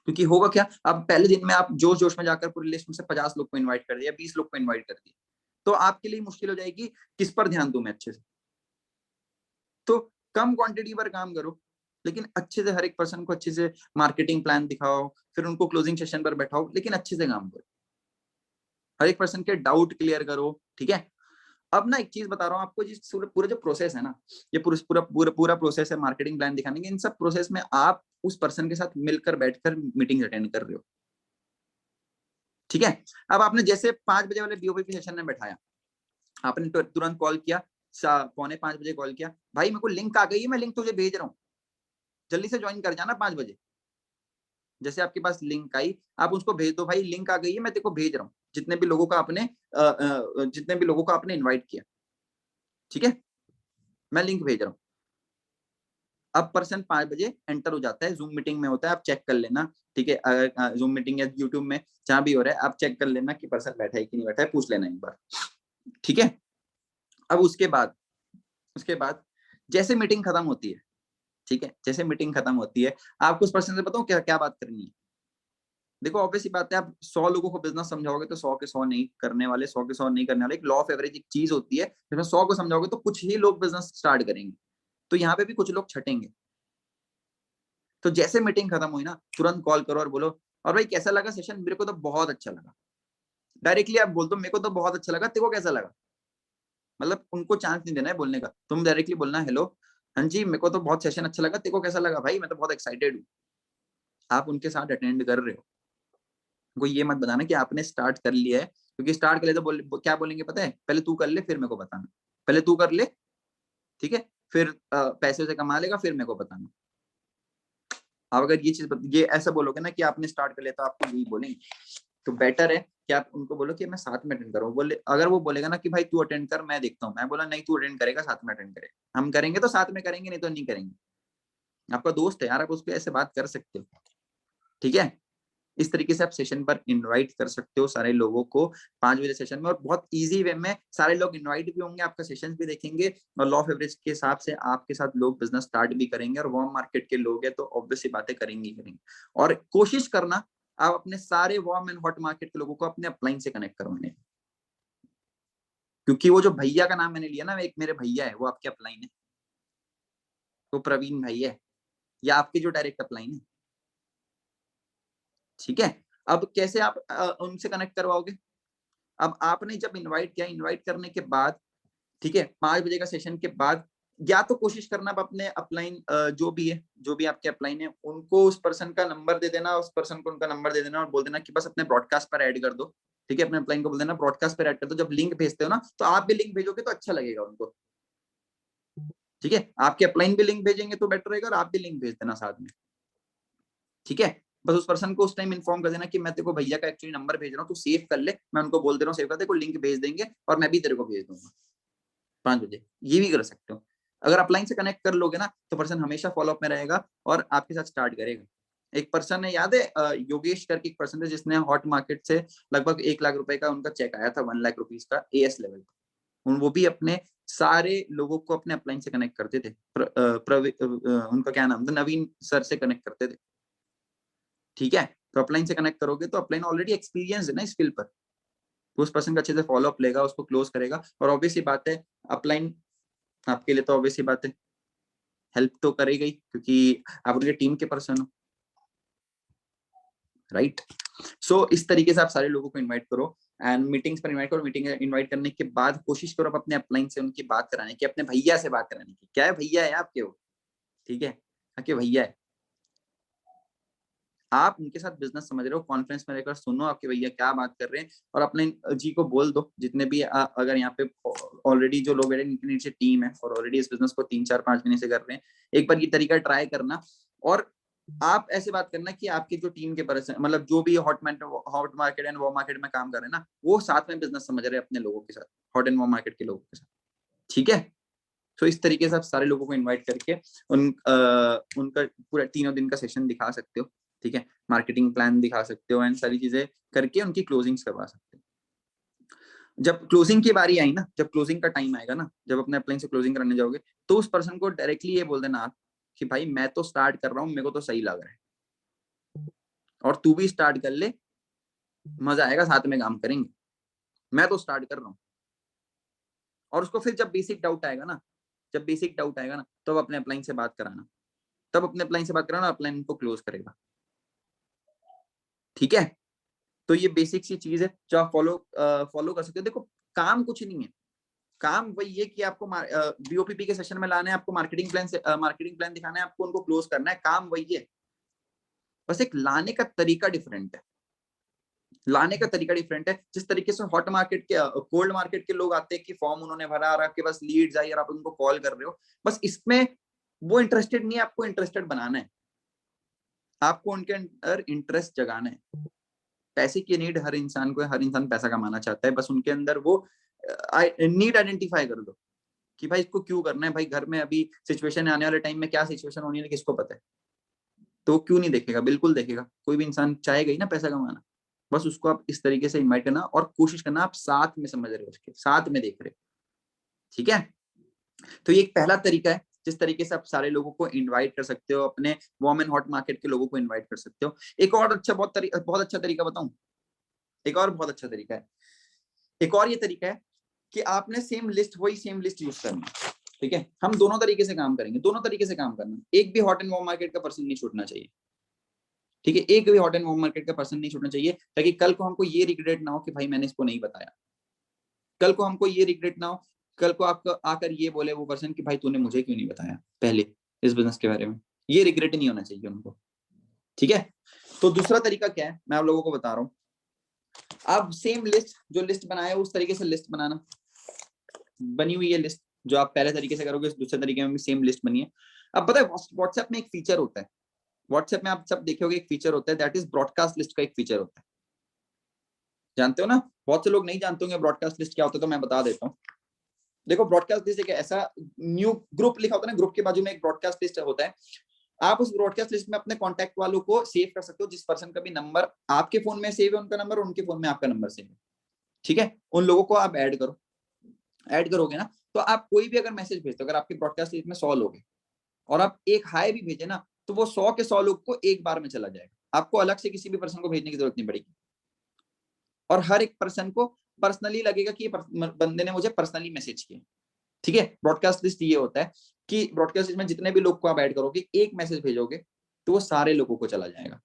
क्योंकि होगा क्या, अब पहले दिन में आप जोश जोश में जाकर पूरी लिस्ट में से 50 लोग को इनवाइट कर दिया, 20 लोग को इनवाइट कर दिया, तो आपके लिए मुश्किल हो जाएगी किस पर ध्यान दूं मैं अच्छे से। तो कम क्वांटिटी पर काम करो, लेकिन अच्छे से हर एक पर्सन को अच्छे से मार्केटिंग प्लान दिखाओ, फिर उनको क्लोजिंग सेशन पर बैठाओ, लेकिन अच्छे से काम करो, हर एक पर्सन के डाउट क्लियर करो। ठीक है, अब ना एक चीज बता रहा हूँ आपको, जिस पूरा जो प्रोसेस है ना, ये पूरा पूरा पूरा पूरा प्रोसेस है मार्केटिंग प्लान दिखाने के, इन सब प्रोसेस में आप उस पर्सन के साथ मिलकर बैठकर मीटिंग अटेंड कर रहे हो। ठीक है, अब आपने जैसे 5 बजे वाले बीओपी सेशन में बैठाया, आपने तुरंत कॉल किया, 4:45 कॉल किया, भाई मेरे को लिंक आ गई है, मैं लिंक तुझे भेज रहा हूँ, जल्दी से ज्वाइन कर जाना 5 बजे। जैसे आपके पास लिंक आई, आप उसको भेज दो, भाई लिंक आ गई है मैं तेरे को भेज रहा हूँ, जितने भी लोगों का आपने जितने भी लोगों का आपने इन्वाइट किया, ठीक है, मैं लिंक भेज रहा हूँ। अब पर्सन 5 बजे एंटर हो जाता है, जूम मीटिंग में होता है, आप चेक कर लेना। ठीक है, अगर जूम मीटिंग या यूट्यूब में जहां भी हो रहा है, आप चेक कर लेना कि पर्सन बैठा है कि नहीं बैठा है, पूछ लेना एक बार। ठीक है, अब उसके बाद जैसे मीटिंग खत्म होती है, ठीक है, जैसे मीटिंग खत्म होती है, आपको उस पर्सन से बताओ क्या क्या बात करनी है। देखो ऑब्वियसली बात है, आप 100 लोगों को बिजनेस समझाओगे तो 100 के 100 नहीं करने वाले, 100 के 100 नहीं करने वाले। एक लॉ ऑफ एवरेज एक चीज होती है, जिसमें 100 को समझाओगे तो कुछ ही लोग बिजनेस स्टार्ट करेंगे, तो यहाँ पे भी कुछ लोग छटेंगे। तो जैसे मीटिंग खत्म हुई ना, तुरंत कॉल करो और बोलो और भाई कैसा लगा सेशन, मेरे को तो बहुत अच्छा लगा। डायरेक्टली आप बोल दो मेरे को तो बहुत अच्छा लगा, तेरे को कैसा लगा। मतलब उनको चांस नहीं देना है बोलने का, तुम डायरेक्टली बोलना हेलो हाँ जी मेरे को तो बहुत सेशन अच्छा लगा, तेरे को कैसा लगा भाई, मैं तो बहुत एक्साइटेड हूँ। आप उनके साथ अटेंड कर रहे हो, कोई ये मत बताना कि आपने स्टार्ट कर लिया है, क्योंकि स्टार्ट कर ले तो क्या बोलेंगे पता है, पहले तू कर ले फिर मेरे को बताना, पहले तू कर ले ठीक है, फिर पैसे से कमा लेगा फिर मेरे को बताना। आप अगर ये ऐसा बोलोगे ना कि आपने स्टार्ट कर लिया तो आपको यही बोलेंगे, तो बेटर है कि आप उनको बोलो कि मैं साथ में अटेंड करूँ। बोले अगर वो बोलेगा ना कि भाई तू अटेंड कर मैं देखता हूँ, मैं बोला नहीं तू अटेंड करेगा साथ में अटेंड करेगा, हम करेंगे तो साथ में करेंगे नहीं तो नहीं करेंगे। आपका दोस्त है यार, आप उसको ऐसे बात कर सकते हो ठीक है। इस तरीके से आप सेशन पर इनवाइट कर सकते हो सारे लोगों को 5 बजे सेशन में, और बहुत इजी वे में सारे लोग इनवाइट भी होंगे, आपका सेशन भी देखेंगे और लॉ ऑफ एवरेज के हिसाब से आपके साथ लोग बिजनेस स्टार्ट भी करेंगे, और वार्म मार्केट के लोग हैं तो ऑब्वियसली बातें करेंगे करेंगे। और कोशिश करना आप अपने सारे वार्म एंड हॉट मार्केट के लोगों को अपने अपलाइन से कनेक्ट करवाने, क्योंकि वो जो भैया का नाम मैंने लिया ना, एक मेरे भैया है वो आपके अपलाइन है, वो प्रवीण भाई है, या आपके जो डायरेक्ट अपलाइन है ठीक है। अब कैसे आप उनसे कनेक्ट करवाओगे, अब आपने जब इनवाइट किया, इनवाइट करने के बाद ठीक है 5 बजे का सेशन के बाद, या तो कोशिश करना आप अपने अपलाइन जो भी है, जो भी आपके अपलाइन है उनको उस पर्सन का नंबर दे देना, उस पर्सन को उनका नंबर दे देना और बोल देना कि बस अपने ब्रॉडकास्ट पर ऐड कर दो ठीक है, अपने अपलाइन को बोल देना ब्रॉडकास्ट पर ऐड कर दो। जब लिंक भेजते हो ना तो आप भी लिंक भेजोगे तो अच्छा लगेगा उनको ठीक है, आपके अपलाइन भी लिंक भेजेंगे तो बेटर रहेगा, और आप भी लिंक भेज देना साथ में ठीक है। बस उस पर्सन को उस टाइम इन्फॉर्म कर देना कि मैं तेरे को भैया का एक्चुअली नंबर भेज रहा हूँ, तू सेव कर ले, मैं उनको बोल दे रहा हूँ सेव कर, तेरे को लिंक भेज देंगे और मैं भी तेरे को भेज दूंगा 5 बजे। ये भी कर सकते हो, अगर अपलाइन से कनेक्ट कर लोगे ना तो पर्सन हमेशा फॉलोअप में रहेगा और आपके साथ स्टार्ट करेगा। एक पर्सन है याद है योगेश करके एक पर्सन है जिसने हॉट मार्केट से लगभग 1 लाख रुपए का उनका चेक आया था, 1 लाख रुपीज का एएस लेवल पर। वो भी अपने सारे लोगों को अपने अपलाइन से कनेक्ट करते थे। उनका क्या नाम था, नवीन सर से कनेक्ट करते थे ठीक है। तो अपलाइन से कनेक्ट करोगे तो अपलाइन ऑलरेडी एक्सपीरियंस है ना इस फील्ड पर, तो उस पर्सन का अच्छे से फॉलोअप लेगा, उसको क्लोज करेगा, और ऑब्वियसली बात है अपलाइन आपके लिए तो ऑब्वियसली बात है हेल्प तो करेगा ही, क्योंकि आप उनके टीम के पर्सन हो राइट। सो इस तरीके से आप सारे लोगों को इनवाइट करो एंड मीटिंग्स पर इनवाइट करो। मीटिंग इनवाइट करने के बाद कोशिश करो आप अपने अपलाइन से उनकी बात कराने की, अपने भैया से बात कराने की। क्या है भैया है आपके वो ठीक है, आपके भैया है, आप उनके साथ बिजनेस समझ रहे हो, कॉन्फ्रेंस में रहकर सुनो आपके भैया क्या बात कर रहे हैं, और अपने जी को बोल दो जितने भी अगर यहाँ पे ऑलरेडी जो लोग इनके नीचे टीम है और ऑलरेडी इस बिजनेस को 3 4 5 महीने से कर रहे हैं, एक बार ये तरीका ट्राई करना। और आप ऐसे बात करना कि आपकी जो टीम के पर्सन मतलब जो भी हॉट मार्केट एंड वो मार्केट में काम कर रहे हैं ना, वो साथ में बिजनेस समझ रहे हैं अपने लोगों के साथ, हॉट एंड वो मार्केट के लोगों के साथ ठीक है। तो इस तरीके से आप सारे लोगों को इनवाइट करके उनका पूरा 3 दिन का सेशन दिखा सकते हो ठीक है, मार्केटिंग प्लान दिखा सकते हो एंड सारी चीजें करके उनकी क्लोजिंग्स करवा सकते हो। जब क्लोजिंग की बारी आई ना, जब क्लोजिंग का टाइम आएगा ना, जब अपने अपलाइन से क्लोजिंग करने जाओगे तो उस पर्सन को डायरेक्टली ये बोल देना आप कि भाई मैं तो स्टार्ट कर रहा हूँ, मेरे को तो सही लग रहा है और तू भी स्टार्ट कर ले, मजा आएगा साथ में काम करेंगे, मैं तो स्टार्ट कर रहा हूँ। और उसको फिर जब बेसिक डाउट आएगा ना, जब बेसिक डाउट आएगा ना तो अपने अपलाइन से बात कराना, तब अपने अपलाइन से बात कराना, अपलाइन को क्लोज करेगा ठीक है। तो ये बेसिक सी चीज है जो आप फॉलो कर सकते हो। देखो काम कुछ नहीं है, काम वही है कि आपको बीओपीपी के सेशन में लाना है, आपको मार्केटिंग प्लान दिखाना है, आपको उनको क्लोज करना है, काम वही है, बस एक लाने का तरीका डिफरेंट है। लाने का तरीका डिफरेंट है। जिस तरीके से हॉट मार्केट के कोल्ड मार्केट के लोग आते हैं कि फॉर्म उन्होंने भरा और आपके पास लीड्स आई और आप उनको कॉल कर रहे हो, बस इसमें वो इंटरेस्टेड नहीं है, आपको इंटरेस्टेड बनाना है, आपको उनके अंदर इंटरेस्ट जगाना है। पैसे की नीड हर इंसान को है, हर इंसान पैसा कमाना चाहता है, बस उनके अंदर वो नीड आइडेंटिफाई कर दो कि भाई इसको क्यों करना है, भाई घर में अभी सिचुएशन आने वाले टाइम में क्या सिचुएशन होनी है किसको पता है, तो क्यों नहीं देखेगा, बिल्कुल देखेगा, कोई भी इंसान चाहेगा ही ना पैसा कमाना। बस उसको आप इस तरीके से इन्वाइट करना और कोशिश करना आप साथ में समझ रहे हो, उसके साथ में देख रहे हो ठीक है। तो ये एक पहला तरीका है जिस तरीके से आप सारे लोगों को इनवाइट कर सकते हो, अपने वार्म एंड हॉट मार्केट के लोगों को इनवाइट कर सकते हो। एक और अच्छा बहुत अच्छा तरीका बताऊं, एक और बहुत अच्छा तरीका है, एक और ये तरीका है कि आपने सेम लिस्ट यूज करनी है। ठीक है, हम दोनों तरीके से काम करेंगे, दोनों तरीके से काम करना, एक भी हॉट एंड वार्म मार्केट का पर्सन नहीं छूटना चाहिए। ठीक है, एक भी हॉट एंड वार्म मार्केट का पर्सन नहीं छूटना चाहिए, ताकि कल को हमको ये रिग्रेट ना हो कि भाई मैंने इसको नहीं बताया, कल को हमको ये रिग्रेट ना हो, कल को आपको आकर ये बोले वो पर्सन कि भाई तूने मुझे क्यों नहीं बताया पहले इस बिजनेस के बारे में, ये रिग्रेट नहीं होना चाहिए उनको। ठीक है, तो दूसरा तरीका क्या है मैं आप लोगों को बता रहा हूँ, आप सेम लिस्ट जो लिस्ट बनाए उस तरीके से लिस्ट बनाना, बनी हुई है लिस्ट जो आप पहले तरीके से करोगे दूसरे तरीके में भी सेम लिस्ट बनी है। अब पता है व्हाट्सएप में एक फीचर होता है, व्हाट्सएप में आप सब देखोगे एक फीचर होता है, दैट इज ब्रॉडकास्ट लिस्ट का एक फीचर होता है, जानते हो ना, बहुत से लोग नहीं जानते होंगे ब्रॉडकास्ट लिस्ट क्या होता है, तो मैं बता देता हूँ। देखो ब्रॉडकास्ट लिस्ट एक ऐसा न्यू ग्रुप लिखा होता है ना, ग्रुप के बाजू में एक ब्रॉडकास्ट लिस्ट होता है, आप उस ब्रॉडकास्ट लिस्ट में अपने कॉन्टैक्ट वालों को सेव कर सकते हो, जिस पर्सन का भी नंबर आपके फोन में सेव है उनका नंबर, उनके फोन में आपका नंबर सेव है। ठीक है, उन लोगों को आप ऐड करो, ऐड करोगे ना तो आप कोई भी अगर मैसेज भेजते हो, अगर आपके ब्रॉडकास्ट लिस्ट में 100 लोग हैं और आप एक हाई भी भेजे ना, तो वो 100 के 100 लोग को एक बार में चला जाएगा, आपको अलग से किसी भी पर्सन को भेजने की जरूरत नहीं पड़ेगी, और हर एक पर्सन को पर्सनली लगेगा कि ये बंदे ने मुझे पर्सनली मैसेज किया। ठीक है, ब्रॉडकास्ट लिस्ट ये होता है कि ब्रॉडकास्ट लिस्ट में जितने भी लोग को आप ऐड करोगे, एक मैसेज भेजोगे तो वो सारे लोगों को चला जाएगा।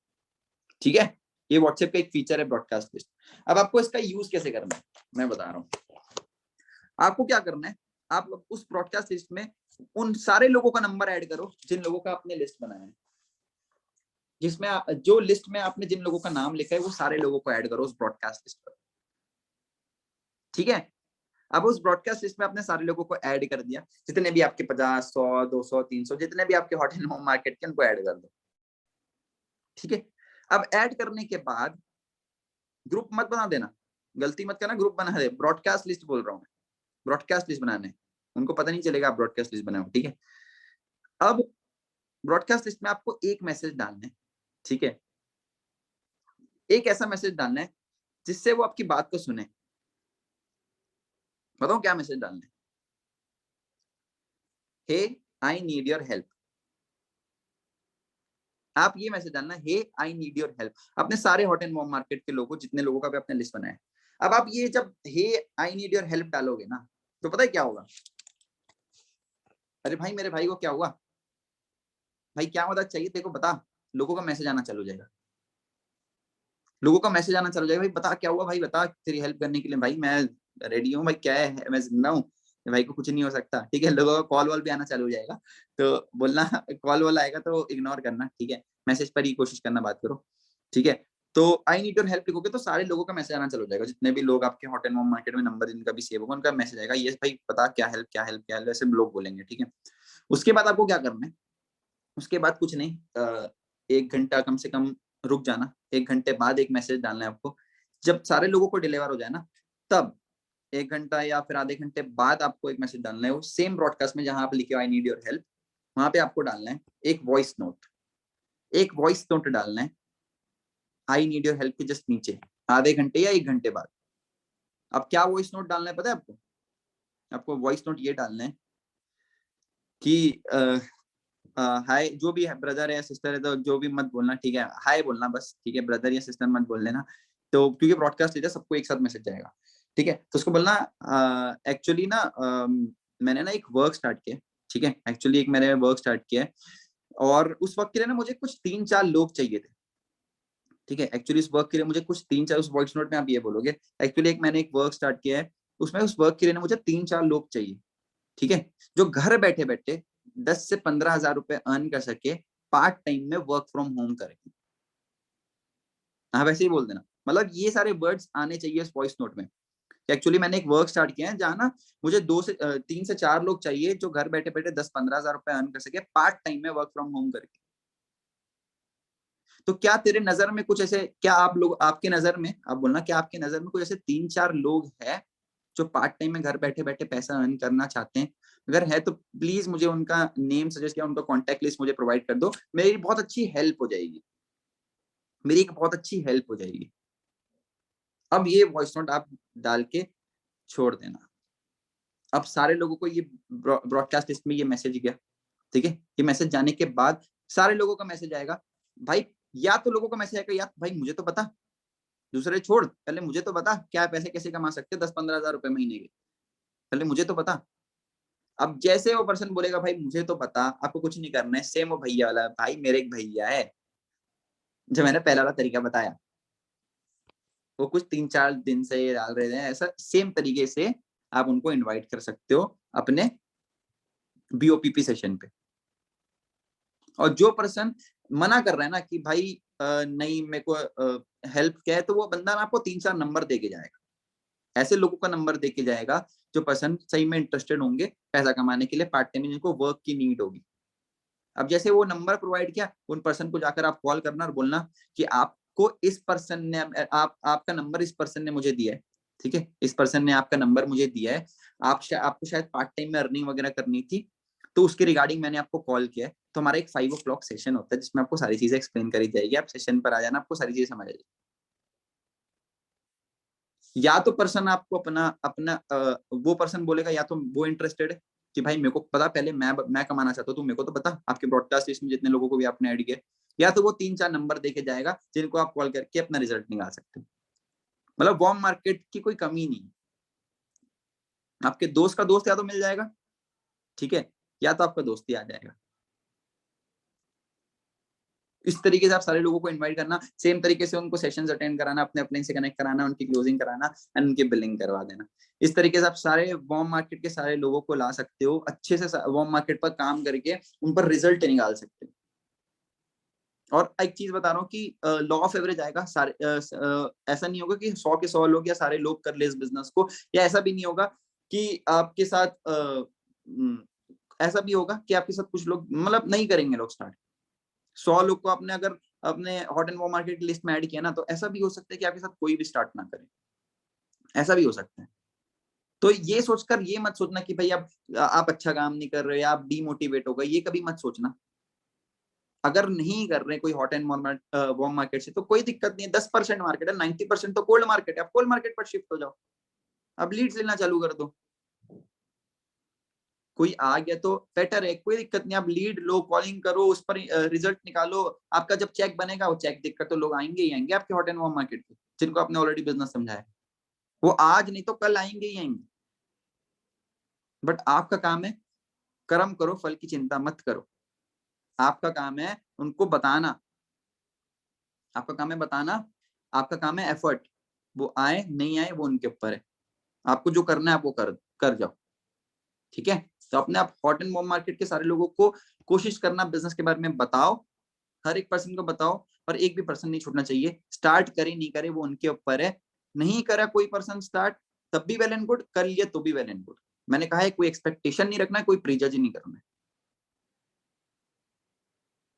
ठीक है, ये व्हाट्सएप का एक फीचर है ब्रॉडकास्ट लिस्ट। अब आपको इसका यूज कैसे करना है मैं बता रहा हूँ, आपको क्या करना है, आप उस ब्रॉडकास्ट लिस्ट में उन सारे लोगों का नंबर ऐड करो जिन लोगों का आपने लिस्ट बनाया है, जिसमें जो लिस्ट में आपने जिन लोगों का नाम लिखा है वो सारे लोगों को ऐड करो उस ब्रॉडकास्ट लिस्ट पर। ठीक है, अब उस ब्रॉडकास्ट लिस्ट में आपने सारे लोगों को ऐड कर दिया, जितने भी आपके 50, 100, 200, 300 जितने भी आपके हॉट एंड होम मार्केट के उनको ऐड कर दो। ठीक है, अब ऐड करने के बाद ग्रुप मत बना देना, गलती मत करना, ग्रुप बना दे, ब्रॉडकास्ट लिस्ट बोल रहा हूँ मैं, ब्रॉडकास्ट लिस्ट बनाने, उनको पता नहीं चलेगा आप ब्रॉडकास्ट लिस्ट बनाओ। ठीक है, अब ब्रॉडकास्ट लिस्ट में आपको एक मैसेज डालना है। ठीक है, एक ऐसा मैसेज डालना है जिससे वो आपकी बात को सुने। बताओ क्या मैसेज डालना है, हे आई नीड योर हेल्प, आप ये मैसेज डालना, हे आई नीड योर हेल्प, अपने सारे हॉट एंड वार्म मार्केट के लोगों, जितने लोगों का भी आपने लिस्ट बनाया है। अब आप ये जब हे आई नीड योर हेल्प डालोगे ना, तो पता है क्या होगा, अरे भाई मेरे भाई को क्या हुआ, भाई क्या मदद चाहिए तेरे को बता, लोगों का मैसेज आना चालू हो जाएगा, लोगों का मैसेज आना चालू हो जाएगा, भाई बता क्या हुआ, भाई बता तेरी हेल्प करने के लिए, भाई मैं रेडी हूँ, भाई क्या है मैं जिंदा हूँ, भाई को कुछ नहीं हो सकता। ठीक है, लोगों का कॉल वॉल भी आना चालू हो जाएगा, तो बोलना कॉल वॉल आएगा तो इग्नोर करना। ठीक है, मैसेज पर ही कोशिश करना बात करो। ठीक है, तो आई नीड योर हेल्प लिखोगे तो सारे लोगों का मैसेज आना चालू हो जाएगा, जितने भी लोग आपके हॉट एंड होम मार्केट में नंबर जिनका भी सेव होगा उनका मैसेज आएगा, ये भाई पता क्या हेल्प क्या हेल्प क्या हेल्प, ऐसे लोग बोलेंगे। ठीक है, उसके बाद आपको क्या करना है, उसके बाद कुछ नहीं, 1 घंटा कम से कम रुक जाना, 1 घंटे बाद एक मैसेज डालना है आपको, जब सारे लोगों को डिलीवर हो जाए ना, तब 1 घंटा या फिर आधे घंटे बाद आपको एक मैसेज डालना है, वो सेम ब्रॉडकास्ट में जहां आप लिखे आई नीड योर हेल्प, वहां पे आपको डालना है एक वॉइस नोट, एक वॉइस नोट डालना है आई नीड योर हेल्प के जस्ट नीचे, आधे घंटे या 1 घंटे बाद। अब क्या वॉइस नोट डालना है पता है आपको, आपको वॉइस नोट ये डालना है कि हाय, जो भी है ब्रदर है सिस्टर है तो जो भी मत बोलना, ठीक है, हाय बोलना बस। ठीक है, ब्रदर या सिस्टर मत बोल लेना, तो क्योंकि ब्रॉडकास्ट है सबको एक साथ मैसेज जाएगा। ठीक है, तो उसको बोलना एक्चुअली ना मैंने ना एक वर्क स्टार्ट किया। ठीक है, एक्चुअली एक मैंने वर्क स्टार्ट किया है और उस वक्त के लिए ना मुझे कुछ 3-4 लोग चाहिए थे। ठीक है, एक्चुअली इस वर्क के लिए मुझे कुछ 3-4, उस वॉइस नोट में आप ये बोलोगे एक्चुअली एक मैंने एक वर्क स्टार्ट किया है, उसमें उस वर्क के लिए ना मुझे 3-4 लोग चाहिए। ठीक है, जो घर बैठे बैठे 10 से 15 हजार रुपए अर्न कर सके, पार्ट टाइम में वर्क फ्रॉम होम करके। हाँ वैसे ही बोल देना, मतलब ये सारे वर्ड्स आने चाहिए इस वॉइस नोट में। एक्चुअली मैंने एक वर्क स्टार्ट किया है जहाँ ना मुझे 3 से 4 लोग चाहिए जो घर बैठे बैठे 10-15 हजार रुपए अर्न कर सके, पार्ट टाइम में वर्क फ्रॉम होम करके। तो क्या तेरे नजर में कुछ ऐसे, क्या आप लोग, आपके नजर में आप बोलना, क्या आपके नजर में कुछ ऐसे 3-4 लोग हैं जो पार्ट टाइम में घर बैठे बैठे पैसा अर्न करना चाहते हैं? अगर है तो प्लीज मुझे उनका नेम सजेस्ट किया, उनका कॉन्टेक्ट लिस्ट मुझे प्रोवाइड कर दो, मेरी बहुत अच्छी हेल्प हो जाएगी, मेरी एक बहुत अच्छी हेल्प हो जाएगी। अब ये वॉइस नोट आप डाल के छोड़ देना। अब सारे लोगों को ये ब्रॉडकास्ट लिस्ट में ये मैसेज गया। ठीक है, ये मैसेज जाने के बाद सारे लोगों का मैसेज आएगा भाई, या तो लोगों का मैसेज आएगा या भाई मुझे तो बता, दूसरे छोड़, पहले मुझे तो बता क्या पैसे कैसे कमा सकते 10-15 हजार रुपए महीने के, पहले मुझे तो बता। अब जैसे वो पर्सन बोलेगा भाई मुझे तो पता, आपको कुछ नहीं करना है, सेम वो भैया वाला, भाई मेरे एक भैया है जो मैंने पहला वाला तरीका बताया, वो कुछ 3-4 दिन से ये डाल रहे हैं, ऐसा सेम तरीके से आप उनको इनवाइट कर सकते हो अपने बीओपीपी सेशन पे। और जो पर्सन मना कर रहा है ना कि भाई नहीं मेरे को हेल्प क्या है, तो वो बंदा ना आपको 3-4 नंबर दे के जाएगा, ऐसे लोगों का नंबर दे के जाएगा जो पर्सन सही में इंटरेस्टेड होंगे पैसा कमाने के लिए पार्ट टाइम, जिनको वर्क की नीड होगी। अब जैसे वो नंबर प्रोवाइड किया, उन पर्सन को जाकर आप कॉल करना और बोलना कि आपको इस पर्सन ने आपका नंबर इस पर्सन ने मुझे दिया है, ठीक है, इस पर्सन ने आपका नंबर मुझे दिया है, आपको शायद पार्ट टाइम में अर्निंग वगैरह करनी थी, तो उसके रिगार्डिंग मैंने आपको कॉल किया है। तो हमारा एक 5 o'clock सेशन होता है जिसमें आपको सारी चीजें एक्सप्लेन करी जाएगी, आप सेशन पर आ जाना, आपको सारी चीजें समझ आ जाएगी। या तो पर्सन आपको अपना अपना वो पर्सन बोलेगा, या तो वो इंटरेस्टेड है कि भाई मेरे को पता, पहले मैं कमाना चाहता हूँ, तो मेरे को तो पता आपके ब्रॉडकास्ट लिस्ट में जितने लोगों को भी आपने ऐड किया, या तो वो 3-4 नंबर देके जाएगा जिनको आप कॉल करके अपना रिजल्ट निकाल सकते हो। मतलब वार्म मार्केट की कोई कमी नहीं, आपके दोस्त का दोस्त या तो मिल जाएगा, ठीक है, या तो आपका दोस्त ही आ जाएगा। इस तरीके से आप सारे लोगों को इनवाइट करना, सेम तरीके से उनको सेशंस अटेंड कराना, अपने अपने से कनेक्ट कराना, उनकी क्लोजिंग कराना एंड उनकी बिलिंग करवा देना। इस तरीके से आप सारे वार्म मार्केट के सारे लोगों को ला सकते हो, अच्छे से वार्म मार्केट पर काम करके उन पर रिजल्ट निकाल सकते हो। और एक चीज बता रहा हूँ कि लॉ ऑफ एवरेज आएगा, सारे ऐसा नहीं होगा कि 100 के 100 लोग या सारे लोग कर ले इस बिजनेस को, या ऐसा भी नहीं होगा कि आपके साथ ऐसा भी होगा कि आपके साथ कुछ लोग मतलब नहीं करेंगे लोग स्टार्ट। 100 लोग को आपने अगर अपने हॉट एंड वार्म मार्केट की लिस्ट में ऐड किया ना, तो ऐसा भी हो सकता है कि आपके साथ कोई भी स्टार्ट ना करे, ऐसा भी हो सकता है। तो ये सोचकर ये मत सोचना कि भाई आप अच्छा काम नहीं कर रहे या आप डीमोटिवेट हो गए, ये कभी मत सोचना। अगर नहीं कर रहे कोई हॉट एंड वार्म मार्केट से तो कोई दिक्कत नहीं है, 10% मार्केट है, 90% तो कोल्ड मार्केट है, आप कोल्ड मार्केट पर शिफ्ट हो जाओ, अब लीड्स लेना चालू कर दो। कोई आ गया तो बेटर है, कोई दिक्कत नहीं, आप लीड लो, कॉलिंग करो, उस पर रिजल्ट निकालो। आपका जब चेक बनेगा, वो चेक देखकर तो लोग आएंगे ही आएंगे आपके हॉट एंड वार्म मार्केट पे, जिनको आपने ऑलरेडी बिजनेस समझाया, वो आज नहीं तो कल आएंगे ही आएंगे। बट आपका काम है कर्म करो, फल की चिंता मत करो। आपका काम है उनको बताना, आपका काम है बताना, आपका काम है एफर्ट। वो आए नहीं आए वो उनके ऊपर है, आपको जो करना है आप वो कर जाओ, ठीक है। तो अपने आप हॉट एंड वार्म मार्केट के सारे लोगों को कोशिश करना बिजनेस के बारे में बताओ, हर एक पर्सन को बताओ, और एक भी पर्सन नहीं छूटना चाहिए। स्टार्ट करे नहीं करे वो उनके ऊपर है, नहीं करा कोई पर्सन स्टार्ट तब भी वेल एंड गुड, कर लिया तो भी वेल एंड गुड। मैंने कहा है कोई एक्सपेक्टेशन नहीं रखना है, कोई प्रीजज नहीं करना है,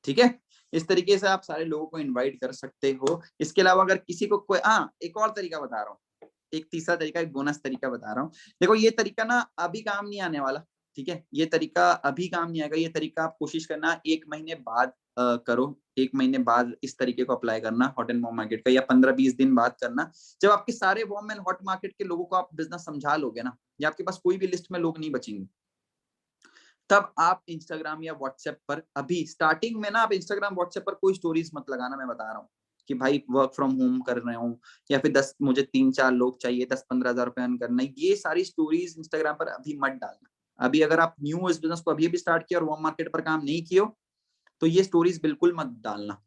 ठीक है। इस तरीके से आप सारे लोगों को इनवाइट कर सकते हो। इसके अलावा अगर किसी को कोई एक और तरीका बता रहा हूँ, एक तीसरा तरीका, एक बोनस तरीका बता रहा हूँ। देखो ये तरीका ना अभी काम नहीं आने वाला, ठीक है, ये तरीका अभी काम नहीं आएगा। ये तरीका आप कोशिश करना 1 महीने बाद करो, 1 महीने बाद इस तरीके को अप्लाई करना हॉट एंड वार्म मार्केट का, या 15-20 दिन बाद करना, जब आपके सारे वार्म एंड हॉट मार्केट के लोगों को आप बिजनेस समझा लोगे ना, या आपके पास कोई भी लिस्ट में लोग नहीं बचेंगे, तब आप इंस्टाग्राम या व्हाट्सएप पर, अभी स्टार्टिंग में ना आप इंस्टाग्राम व्हाट्सएप पर कोई स्टोरीज मत लगाना, मैं बता रहा हूँ कि भाई वर्क फ्रॉम होम कर रहे हूँ, या फिर 10 मुझे 3-4 लोग चाहिए, 10-15 हज़ार रुपए अर्न करना है, ये सारी स्टोरीज इंस्टाग्राम पर अभी मत डालना। अभी अगर आप न्यू इस बिजनेस को अभी भी स्टार्ट किया और वार्म मार्केट पर काम नहीं किए हो, तो ये स्टोरीज बिल्कुल मत डालना।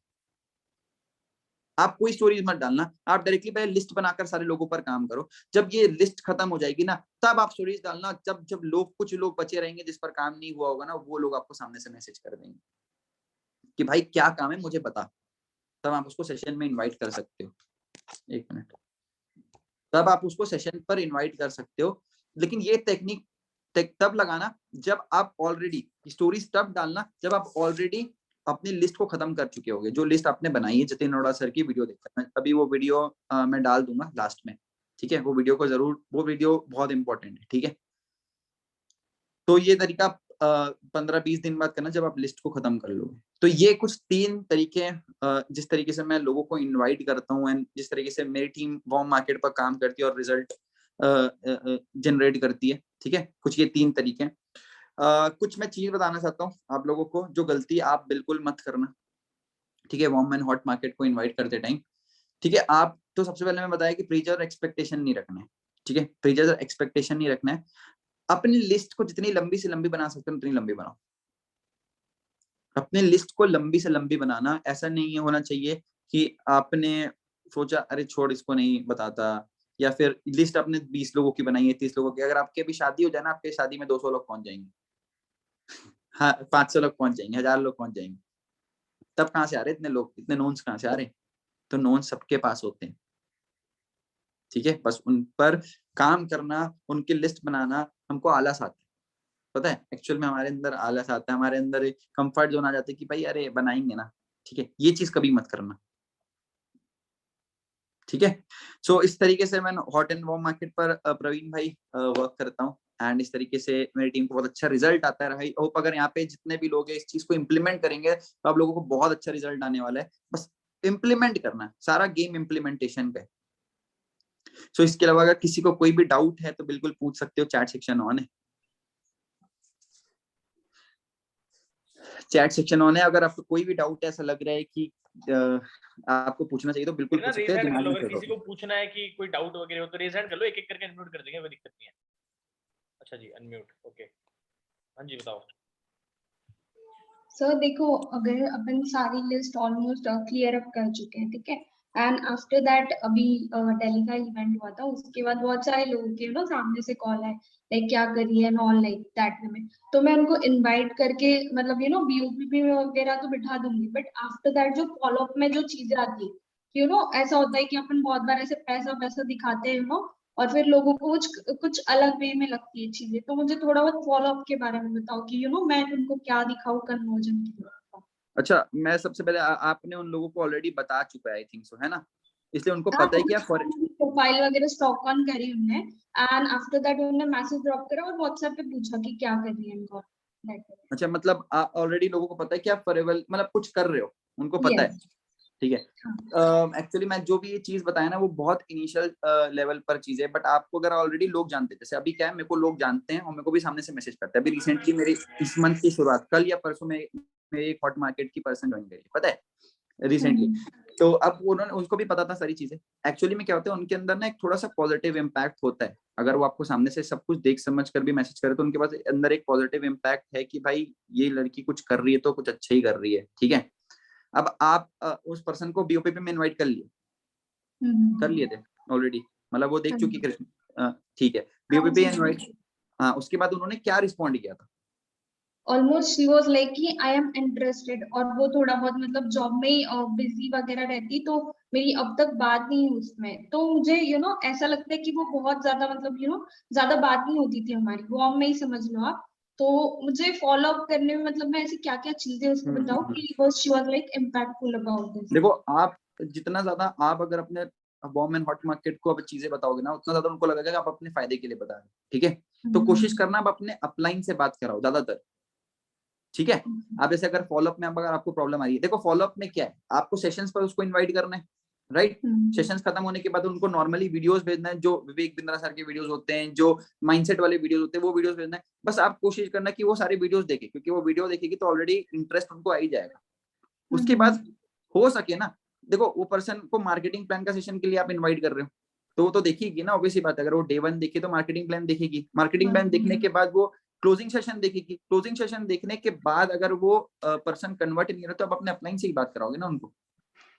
आप कोई स्टोरीज मत डालना, आप डायरेक्टली पहले लिस्ट बनाकर सारे लोगों पर काम करो। जब ये लिस्ट खत्म हो जाएगी ना, तब आप स्टोरीज डालना। जब जब लोग, कुछ लोग बचे रहेंगे जिस पर काम नहीं हुआ होगा ना, वो लोग आपको सामने से मैसेज कर देंगे कि भाई क्या काम है मुझे बता, तब आप उसको सेशन में इनवाइट कर सकते हो। 1 मिनट, तब आप उसको सेशन पर इनवाइट कर सकते हो। लेकिन ये टेक्निक तब लगाना जब आप ऑलरेडी, स्टोरीज तब डालना जब आप ऑलरेडी अपनी लिस्ट को खत्म कर चुके होगे। जो लिस्ट आपने बनाई है जतिन अरोड़ा सर की, वीडियो देखकर, मैं अभी वो वीडियो मैं डाल दूंगा लास्ट में, ठीक है। वो वीडियो को जरूर, वो वीडियो बहुत इंपॉर्टेंट है, ठीक है। तो ये तरीका 15-20 दिन बाद करना जब आप लिस्ट को खत्म कर लोगे। तो ये कुछ 3 तरीके जिस तरीके से मैं लोगों को इनवाइट करता हूँ, एंड जिस तरीके से मेरी टीम वार्म मार्केट पर काम करती है और रिजल्ट जनरेट करती है, ठीक है। कुछ ये 3 तरीके हैं। कुछ मैं चीज बताना चाहता हूँ आप लोगों को, जो गलती आप बिल्कुल मत करना, ठीक है, वार्म एंड हॉट मार्केट को इनवाइट करते टाइम, ठीक है। आप तो सबसे पहले मैं बताया कि प्रीजर एक्सपेक्टेशन नहीं रखना है, ठीक है, प्रीजर एक्सपेक्टेशन नहीं रखना है। अपनी लिस्ट को जितनी लंबी से लंबी बना सकते हो उतनी लंबी बनाओ। अपनी लिस्ट को लंबी से लंबी बनाना, ऐसा नहीं होना चाहिए कि आपने सोचा अरे छोड़ इसको नहीं बताता, या फिर लिस्ट आपने 20 लोगों की बनाई है, 30 लोगों की, अगर आपकी अभी शादी हो जाए ना, आपके शादी में 200 लोग पहुंच जाएंगे, हाँ 500 लोग पहुंच जाएंगे, 1000 लोग पहुंच जाएंगे, तब कहाँ से आ रहे इतने लोग, इतने नोन्स कहाँ से आ रहे? तो नोन्स सबके पास होते हैं, ठीक है, बस उन पर काम करना, उनकी लिस्ट बनाना, हमको आलस आता है, पता है एक्चुअल में हमारे अंदर आलस आता है, हमारे अंदर एक कंफर्ट जोन आ जाता है कि भाई अरे बनाएंगे ना, ठीक है, ये चीज कभी मत करना, ठीक है। सो इस तरीके से मैं हॉट एंड वार्म मार्केट पर प्रवीण भाई वर्क करता हूँ, एंड इस तरीके से मेरी टीम को बहुत अच्छा रिजल्ट आता है। आई होप अगर यहाँ पे जितने भी लोग हैं इस चीज को इम्प्लीमेंट करेंगे तो आप लोगों को बहुत अच्छा रिजल्ट आने वाला है, बस इम्प्लीमेंट करना, सारा गेम इम्प्लीमेंटेशन का है। सो इसके अलावा अगर किसी को कोई भी डाउट है तो बिल्कुल पूछ सकते हो, चैट सेक्शन ऑन है, चैट सेक्शन ऑन है। अगर आपको कोई भी डाउट ऐसा लग रहा है कि आपको पूछना चाहिए तो बिल्कुल पूछ सकते रेज हैं, हैंड कर दिमाग लो, में अगर फिट किसी होगा। को पूछना है कि कोई डाउट वगैरह हो तो रेज हैंड कर लो, एक-एक करके अनम्यूट कर देंगे, कोई दिक्कत नहीं है। अच्छा जी, अनम्यूट, ओके। हाँ जी, बताओ। सर देखो, अगर अपन सारी लिस्ट ऑलमोस्ट क्लियर अप कर चुके हैं, ठीक है, एंड आफ्टर दैट अभी दिल्ली का इवेंट हुआ था, उसके बाद बहुत सारे लोगों के सामने से कॉल आए लाइक क्या करिए एंड ऑल लाइक दैट में, तो मैं उनको इनवाइट करके मतलब बीओपीपी वगैरह तो बिठा दूंगी, बट आफ्टर दैट जो फॉलो अप में जो चीजें आती है ऐसा होता है कि अपन बहुत बार ऐसे पैसा पैसा दिखाते हैं और फिर लोगों को कुछ अलग वे में लगती है चीजें, तो मुझे थोड़ा बहुत फॉलो अप के बारे में बताओ कि मैं उनको क्या दिखाऊं कन्वर्जन की तरफ। अच्छा, मैं सबसे पहले आपने उन लोगों को ऑलरेडी बता चुका है आई थिंक सो, है ना, इसलिए उनको हाँ, पता है कि आप प्रोफाइल वगैरह स्टॉक ऑन करी उनने, एंड आफ्टर दैट उन्होंने मैसेज ड्रॉप करा और व्हाट्सएप पे पूछा कि क्या कर रही है इनको। अच्छा, मतलब ऑलरेडी लोगों को पता है कि आप फॉरएवर मतलब कुछ कर रहे हो, उनको पता है, ठीक है। एक्चुअली मैं जो भी ये चीज बताया ना वो बहुत इनिशियल लेवल पर चीज है, बट आपको अगर ऑलरेडी लोग जानते हैं, जैसे अभी क्या है, मेरे को लोग जानते हैं और मेरे को भी सामने से मैसेज करते हैं। अभी रिसेंटली मेरी इस मंथ की शुरुआत कल या परसों में मेरी एक हॉट मार्केट की पर्सन ज्वाइन करी, पता है, रिसेंटली। तो अब उन्होंने, उसको भी पता था सारी चीजें। एक्चुअली में क्या होता है, उनके अंदर ना एक थोड़ा सा पॉजिटिव इम्पैक्ट होता है, अगर वो आपको सामने से सब कुछ देख समझ कर भी मैसेज करे तो उनके पास अंदर एक पॉजिटिव इम्पैक्ट है कि भाई ये लड़की कुछ कर रही है तो कुछ अच्छा ही कर रही है, ठीक है। अब आप उस पर्सन को बीओपीपी में इनवाइट कर लिए थे ऑलरेडी, मतलब वो देख चुकी कृष्ण, ठीक है, बीओपीपी इनवाइट। हाँ, उसके बाद उन्होंने क्या रिस्पॉन्ड किया था? ऑलमोस्ट शी वाज लाइक कि आई एम इंटरेस्टेड, और वो थोड़ा बहुत मतलब जॉब में ही बिजी वगैरह रहती, तो मेरी अब तक बात नहीं हुई उसमें, तो मुझे ऐसा लगता है कि वो बहुत ज्यादा मतलब ज्यादा बात नहीं होती थी हमारी, वॉर्म में ही समझ लो आप। तो मुझे फॉलो अप करने में मतलब मैं ऐसी क्या क्या चीजें उसको बताऊं कि she was like impactful about this. देखो, आप जितना ज्यादा आप अगर अपने वॉर्म एंड हॉट मार्केट को अब चीजें बताओगे ना, उतना ज्यादा उनको लगेगा कि आप अपने फायदे के लिए बता रहे हो, ठीक है। तो कोशिश करना आप अपने अपलाइन से बात कराओ ज्यादातर, ठीक है। आप जैसे अगर फॉलोअप में अगर आपको प्रॉब्लम आ रही है, देखो फॉलोअप में क्या है, आपको सेशंस पर उसको इनवाइट करना है, राइट। सेशंस खत्म होने के बाद उनको नॉर्मली वीडियोस भेजना है, जो विवेक बिंद्रा सर के वीडियोस होते हैं, जो माइंडसेट वाले वीडियोस होते हैं, वो वीडियोस भेजना है। बस आप कोशिश करना कि वो सारे वीडियोस देखे, क्योंकि वो वीडियो देखेगी तो ऑलरेडी इंटरेस्ट उनको आ ही जाएगा। उसके बाद हो सके ना, देखो वो पर्सन को मार्केटिंग प्लान का सेशन के लिए आप इनवाइट कर रहे हो तो वो तो देखेगी ना, ऑब्वियसली बात है। अगर वो डे 1 देखे तो मार्केटिंग प्लान देखेगी, मार्केटिंग प्लान देखने के बाद वो क्लोजिंग सेशन देखेगी, क्लोजिंग सेशन देखने के बाद अगर वो पर्सन कन्वर्ट नहीं हो रहा तो आप अपने अपलाइन से ही बात कराओगे ना उनको,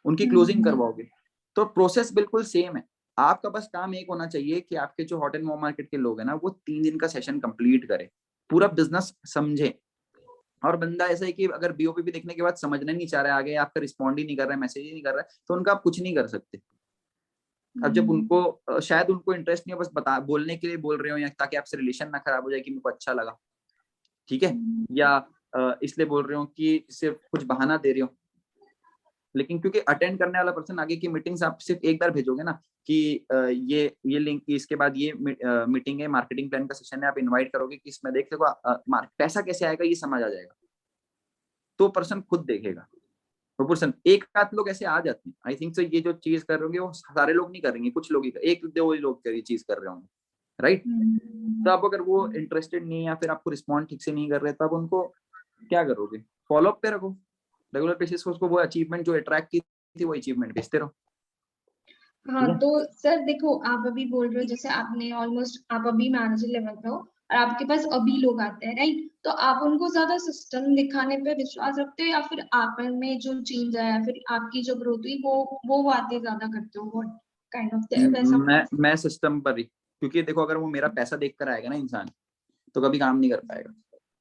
उनकी क्लोजिंग करवाओगे। तो प्रोसेस बिल्कुल सेम है। आपका बस काम एक होना चाहिए कि आपके जो हॉट एंड वार्म मार्केट के लोग हैं ना, वो 3 दिन का सेशन कंप्लीट करें, पूरा बिजनेस समझे। और बंदा ऐसा है कि अगर बीओपीपी देखने के बाद समझना नहीं चाह रहा है, आगे आपका रिस्पॉन्ड ही नहीं कर रहा है, मैसेज ही नहीं कर रहा है, तो उनका आप कुछ नहीं कर सकते। अब जब उनको शायद उनको इंटरेस्ट नहीं है, बस बता बोलने के लिए बोल रहे हो, या ताकि आपसे रिलेशन ना खराब हो जाए कि मेरे को अच्छा लगा, ठीक है, या इसलिए बोल रहे हो कि सिर्फ कुछ बहाना दे रहे हो। लेकिन क्योंकि अटेंड करने वाला पर्सन आगे की मीटिंग्स आप सिर्फ एक बार भेजोगे ना कि ये लिंक, इसके बाद ये मीटिंग है, मार्केटिंग प्लान का सेशन है, आप इनवाइट करोगे कि इसमें देख देखो पैसा कैसे आएगा ये समझ आ जाएगा, तो पर्सन खुद देखेगा। तो पर्सन एक आध लोग ऐसे आ जाते हैं, आई थिंक सो ये जो चीज कर रहे होंगे वो सारे लोग नहीं करेंगे, कुछ लोग ही एक दो ही लोग ये चीज कर रहे होंगे, राइट। तो आप अगर वो इंटरेस्टेड नहीं या फिर आपको रिस्पॉन्ड ठीक से नहीं कर रहे, तब उनको क्या करोगे, फॉलो अप पे रखो रेगुलर बेसिस पे, उसको वो अचीवमेंट जो अट्रैक्ट की थी वो अचीवमेंट भेजते रहो। हाँ, तो सर देखो, आप अभी बोल रहे हो जैसे आपने ऑलमोस्ट आप अभी मैनेजर लेवल पे हो, और आपके पास अभी लोग आते हैं, राइट? तो आप उनको ज्यादा सिस्टम दिखाने पे विश्वास रखते हो, या फिर आप में जो चेंज आया, फिर आपकी जो ग्रोथ हुई, वो बातें ज्यादा करते हो? व्हाट काइंड ऑफ वैसा? मैं सिस्टम पर ही, क्योंकि देखो अगर वो मेरा पैसा देख कर आएगा ना इंसान, तो कभी काम नहीं कर पाएगा।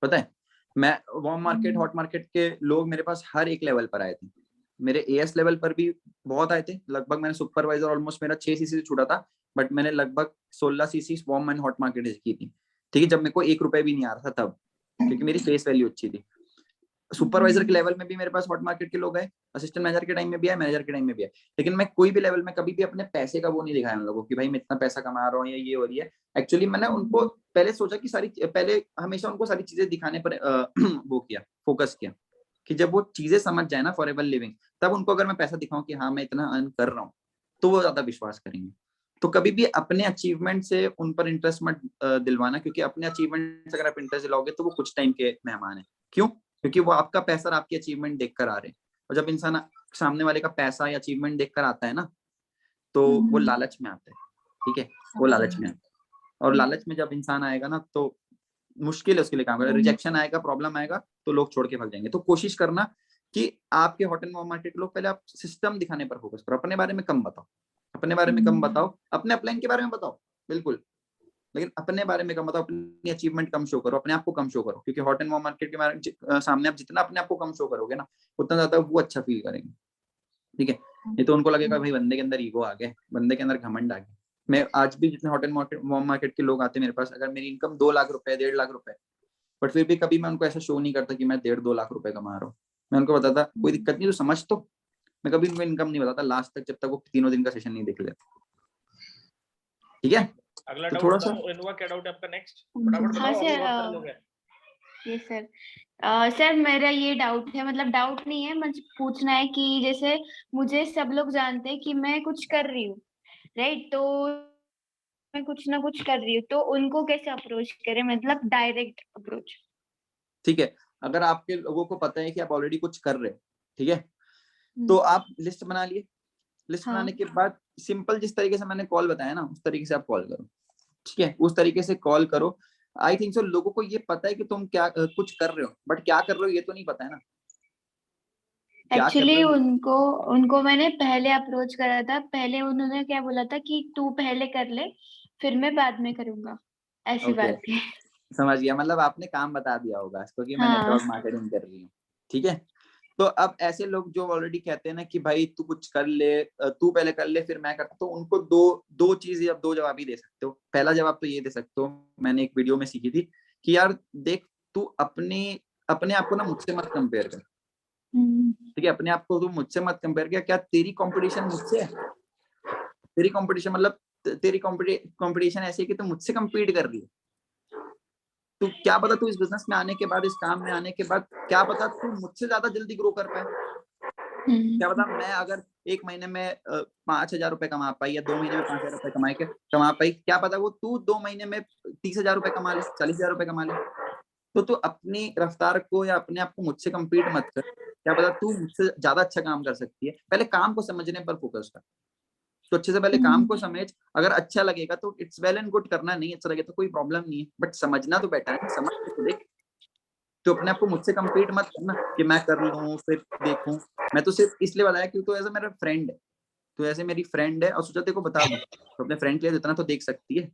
पता है, मैं वार्म मार्केट, हॉट मार्केट के लोग मेरे पास हर एक लेवल पर आए थे। मेरे एएस लेवल पर भी बहुत आए थे, लगभग मैंने सुपरवाइजर ऑलमोस्ट मेरा 6 सीसी से छूटा था, बट मैंने लगभग 16 CC warm and hot market की थी। ठीक है, जब मेरे को 1 रुपए भी नहीं आ रहा था तब, क्योंकि मेरी फेस वैल्यू अच्छी थी। सुपरवाइजर के लेवल में भी मेरे पास हॉट मार्केट के लोग आए, असिस्टेंट मैनेजर के टाइम में भी आए, मैनेजर के टाइम में भी आए, लेकिन मैं कोई भी लेवल में कभी भी अपने पैसे का वो नहीं दिखाया उन लोगों को कि भाई मैं इतना पैसा कमा रहा हूँ या ये हो रही है। एक्चुअली मैंने उनको पहले सोचा कि पहले हमेशा उनको सारी चीजें दिखाने पर वो किया, फोकस किया, कि जब वो चीजें समझ जाए ना फॉर एवर लिविंग, तब उनको अगर मैं पैसा दिखाऊं कि हाँ मैं इतना अर्न कर रहा हूँ, तो वो ज्यादा विश्वास करेंगे। तो कभी भी अपने अचीवमेंट से उन पर इंटरेस्ट मत दिलवाना, क्योंकि अपने अचीवमेंट से अगर आप इंटरेस्ट दिलाओगे तो वो कुछ टाइम के मेहमान है। क्यों? क्योंकि वो आपका पैसा और आपकी अचीवमेंट देखकर आ रहे हैं, और जब इंसान सामने वाले का पैसा या अचीवमेंट देखकर आता है ना, तो वो लालच में आता है। ठीक है, वो लालच में आता है, और लालच में जब इंसान आएगा ना, तो मुश्किल है उसके लिए काम करना। रिजेक्शन आएगा, प्रॉब्लम आएगा, तो लोग छोड़ के भाग जाएंगे। तो कोशिश करना कि आपके हॉट एंड वार्म मार्केट के लोग, पहले आप सिस्टम दिखाने पर फोकस करो, अपने बारे में कम बताओ, अपने बारे में कम बताओ, अपने अपलाइन के बारे में बताओ बिल्कुल, लेकिन अपने बारे में कम बताओ, अपनी अचीवमेंट कम शो करो, अपने आप को कम शो करो, क्योंकि हॉट एंड वार्म मार्केट के सामने आप जितना अपने आप को कम शो करोगे ना, उतना ज्यादा वो अच्छा फील करेंगे। ठीक है, नहीं तो उनको लगेगा भाई बंदे के अंदर ईगो आ गया, बंदे के अंदर घमंड आ गया। मैं आज भी जितने हॉट एंड वार्म मार्केट के लोग आते हैं मेरे पास, अगर मेरी इनकम 2 लाख रुपए, 1.5 लाख रुपए, बट फिर भी कभी मैं उनको ऐसा शो नहीं करता कि मैं 1.5-2 लाख रुपए कमा रहा हूँ। मैं उनको बताता कोई दिक्कत नहीं, तो समझ, तो मैं कभी उनको इनकम नहीं बताता लास्ट तक, जब तक वो 3 दिन का सेशन नहीं देख लेते। ठीक है, अगला तो डाउट थोड़ा सा बताओ, इनोवा क्या डाउट है आपका नेक्स्ट? फटाफट हाँ बताओ, अभी सर, बहुत सारे लोग हैं। ये सर सर मेरा ये डाउट है, मतलब डाउट नहीं है, मुझे पूछना है कि जैसे मुझे सब लोग जानते हैं कि मैं कुछ कर रही हूँ, राइट? तो मैं कुछ ना कुछ कर रही हूँ, तो उनको कैसे अप्रोच करें, मतलब डायरेक्ट अप्रोच? ठीक है, अगर आपके लोगों को पता है कि आप ऑलरेडी कुछ कर रहे हो, ठीक है, तो आप लिस्ट बना लिए। लिस्ट बनाने के बाद सिंपल जिस तरीके से मैंने कॉल बताया ना, उस तरीके से आप कॉल करो। ठीक है, उस तरीके से कॉल करो। आई थिंक सो लोगों को ये पता है कि तुम क्या कुछ कर रहे हो, बट क्या कर रहे हो ये तो नहीं पता है ना, क्या कर एक्चुअली रहे हो। उनको मैंने पहले अप्रोच करा था, पहले उन्होंने क्या बोला था कि तू पहले कर ले, फिर मैं बाद में करूंगा, ऐसी ओके, बात थी। समझ गया, मतलब आपने काम बता दिया होगा इसको कि मैं हाँ। नेटवर्क मार्केटिंग कर रही हूँ। ठीक है, तो अब ऐसे लोग जो ऑलरेडी कहते हैं ना कि भाई तू कुछ कर ले, तू पहले कर ले फिर मैं करता, तो उनको दो चीजें, अब 2 जवाब ही दे सकते हो। पहला जवाब तो ये दे सकते हो, मैंने एक वीडियो में सीखी थी कि यार देख, तू अपने आप को ना मुझसे मत कंपेयर कर। ठीक है, अपने आप को तू मुझसे मत कंपेयर कर, क्या तेरी कंपटीशन मुझसे है? तेरी कंपटीशन मतलब तेरी कंपटीशन ऐसी है कि तू मुझसे compete कर रही है। तू क्या पता तू इस बिजनेस में आने के बाद, इस काम में आने के बाद, क्या पता तू मुझसे ज्यादा जल्दी ग्रो कर पाए। क्या पता मैं अगर 1 महीने में 5,000 रुपए कमा पाई, या 2 महीने में 5,000 रुपए कमा पाई, क्या पता वो तू 2 महीने में 30,000 रुपए कमा ले, 40,000 रुपए कमा ले। तो तू अपनी रफ्तार को या अपने आप को मुझसे compete मत कर। क्या पता तू मुझसे ज्यादा अच्छा काम कर सकती है। पहले काम को समझने पर फोकस कर, तो अच्छे से पहले काम को समझ। अगर अच्छा लगेगा तो इट्स वेल एंड गुड, करना नहीं अच्छा लगे तो कोई प्रॉब्लम नहीं है, बट समझना तो बेटर है, समझ के तो देख। तो अपने आप को मुझसे compete मत करना कि मैं कर लूं फिर देखूं। मैं तो सिर्फ इसलिए बताया कि तू ऐसा मेरा फ्रेंड है, तू ऐसे मेरी फ्रेंड है, और सोचा तेरे को बता दूं, तो अपने फ्रेंड के लिए इतना तो देख सकती है।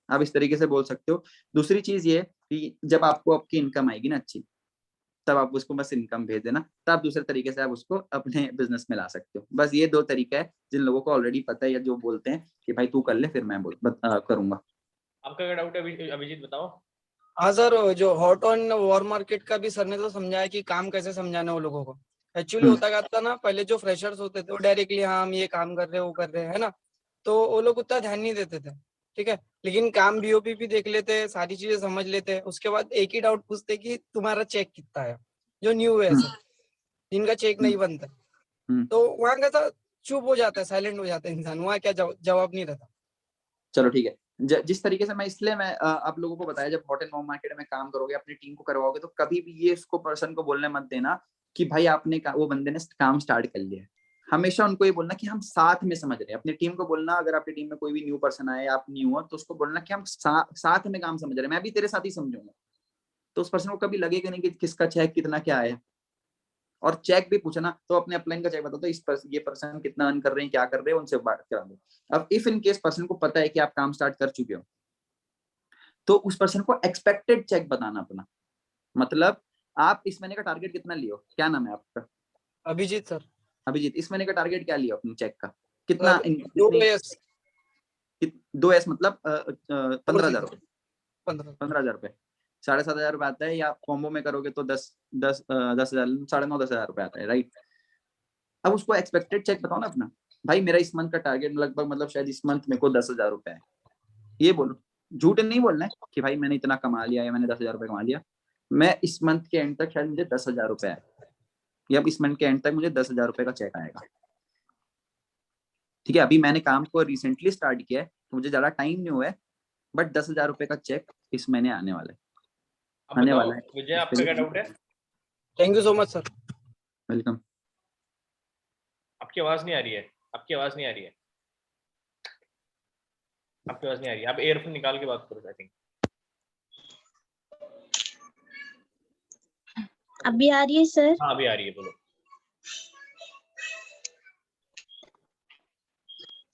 आप इस तरीके से बोल सकते हो। दूसरी चीज ये कि जब आपको आपकी इनकम आएगी ना अच्छी, तब आप उसको बस इनकम भेज देना, तब दूसरे तरीके से आप उसको अपने बिजनेस में ला सकते हो। बस ये 2 तरीका है जिन लोगों को ऑलरेडी पता है, या जो बोलते हैं कि भाई तू कर ले फिर मैं करूंगा। आपका क्या डाउट है अभिजीत, बताओ। हाँ सर, जो हॉट ऑन वॉर मार्केट का भी सर ने तो समझाया कि काम कैसे समझाना है वो लोगों को। एक्चुअली होता क्या था ना, पहले जो फ्रेशर्स होते थे वो डायरेक्टली हाँ हम ये काम कर रहे हैं वो कर रहे हैं, है ना, तो वो लोग उतना ध्यान नहीं देते थे। ठीक है, लेकिन काम बीओपी भी देख लेते, सारी चीजें समझ लेते, उसके बाद एक ही डाउट पूछते कि तुम्हारा चेक कितना है, जो न्यू है सर, जिनका चेक नहीं बनता, तो वहाँ कैसा चुप हो जाता है, साइलेंट हो जाता है इंसान, वहाँ क्या जवाब नहीं रहता। चलो ठीक है, जिस तरीके से मैं आप लोगों को बताया, जब हॉट एंड होम मार्केट में काम करोगे, अपनी टीम को करवाओगे, तो कभी भी ये इसको पर्सन को बोलने मत देना कि भाई आपने वो बंदे ने काम स्टार्ट कर लिया है। हमेशा उनको ये बोलना कि हम साथ में समझ रहे हैं। अपनी टीम को बोलना, अगर आपकी टीम में कोई भी न्यू पर्सन आए, आप न्यू हो, तो उसको बोलना कि हम साथ में काम समझ रहे हैं, मैं भी तेरे साथ ही समझूंगा। तो उस पर्सन को कभी लगेगा नहीं कि किसका चेक कितना क्या है। और चेक भी पूछना तो अपने अपलाइन का चेक बता दो, ये पर्सन कितना अर्न कर रहे हैं, क्या कर रहे हैं, उनसे बात करा दो। अब इफ इन केस पर्सन को पता है कि आप काम स्टार्ट कर चुके हो, तो उस पर्सन को एक्सपेक्टेड चेक बताना अपना। मतलब आप इस महीने का टारगेट कितना लियो, क्या नाम है आपका? अभिजीत सर। अभिजीत, इस महीने का टारगेट क्या लिया अपने चेक का, कितना? 2S मतलब 15,000 रुपए। 15,000 रुपए, 7,500 रुपए आता है, या कॉम्बो में करोगे तो 10,000, 9,500 रुपए आता है, राइट। अब उसको एक्सपेक्टेड चेक बताओ ना अपना, भाई मेरा इस मंथ का टारगेट लगभग, मतलब शायद इस मंथ मेरे को 10,000 रुपए है। ये बोलो, झूठ नहीं बोलना है कि भाई मैंने इतना कमा लिया या मैंने 10,000 रुपए कमा लिया। मैं इस मंथ के एंड तक शायद मुझे 10,000 रुपए है, या इस मंथ के एंड तक मुझे 10,000 रुपए का चेक आएगा। ठीक है, अभी मैंने काम को रिसेंटली स्टार्ट किया है, तो मुझे ज्यादा टाइम नहीं हुआ है, बट 10,000 रुपए का चेक इस महीने आने वाला है। अब आने बताओ वाला है। विजय, आपका क्या डाउट है? Thank you so much sir. Welcome. आपकी आवाज नहीं आ रही है, आपकी आवाज नहीं आ रही है, आपकी आवाज नहीं आ रही है। आप एयरफोन निकाल के बात करो। आई थिंक अभी आ रही है सर? हाँ अभी आ रही है, बोलो।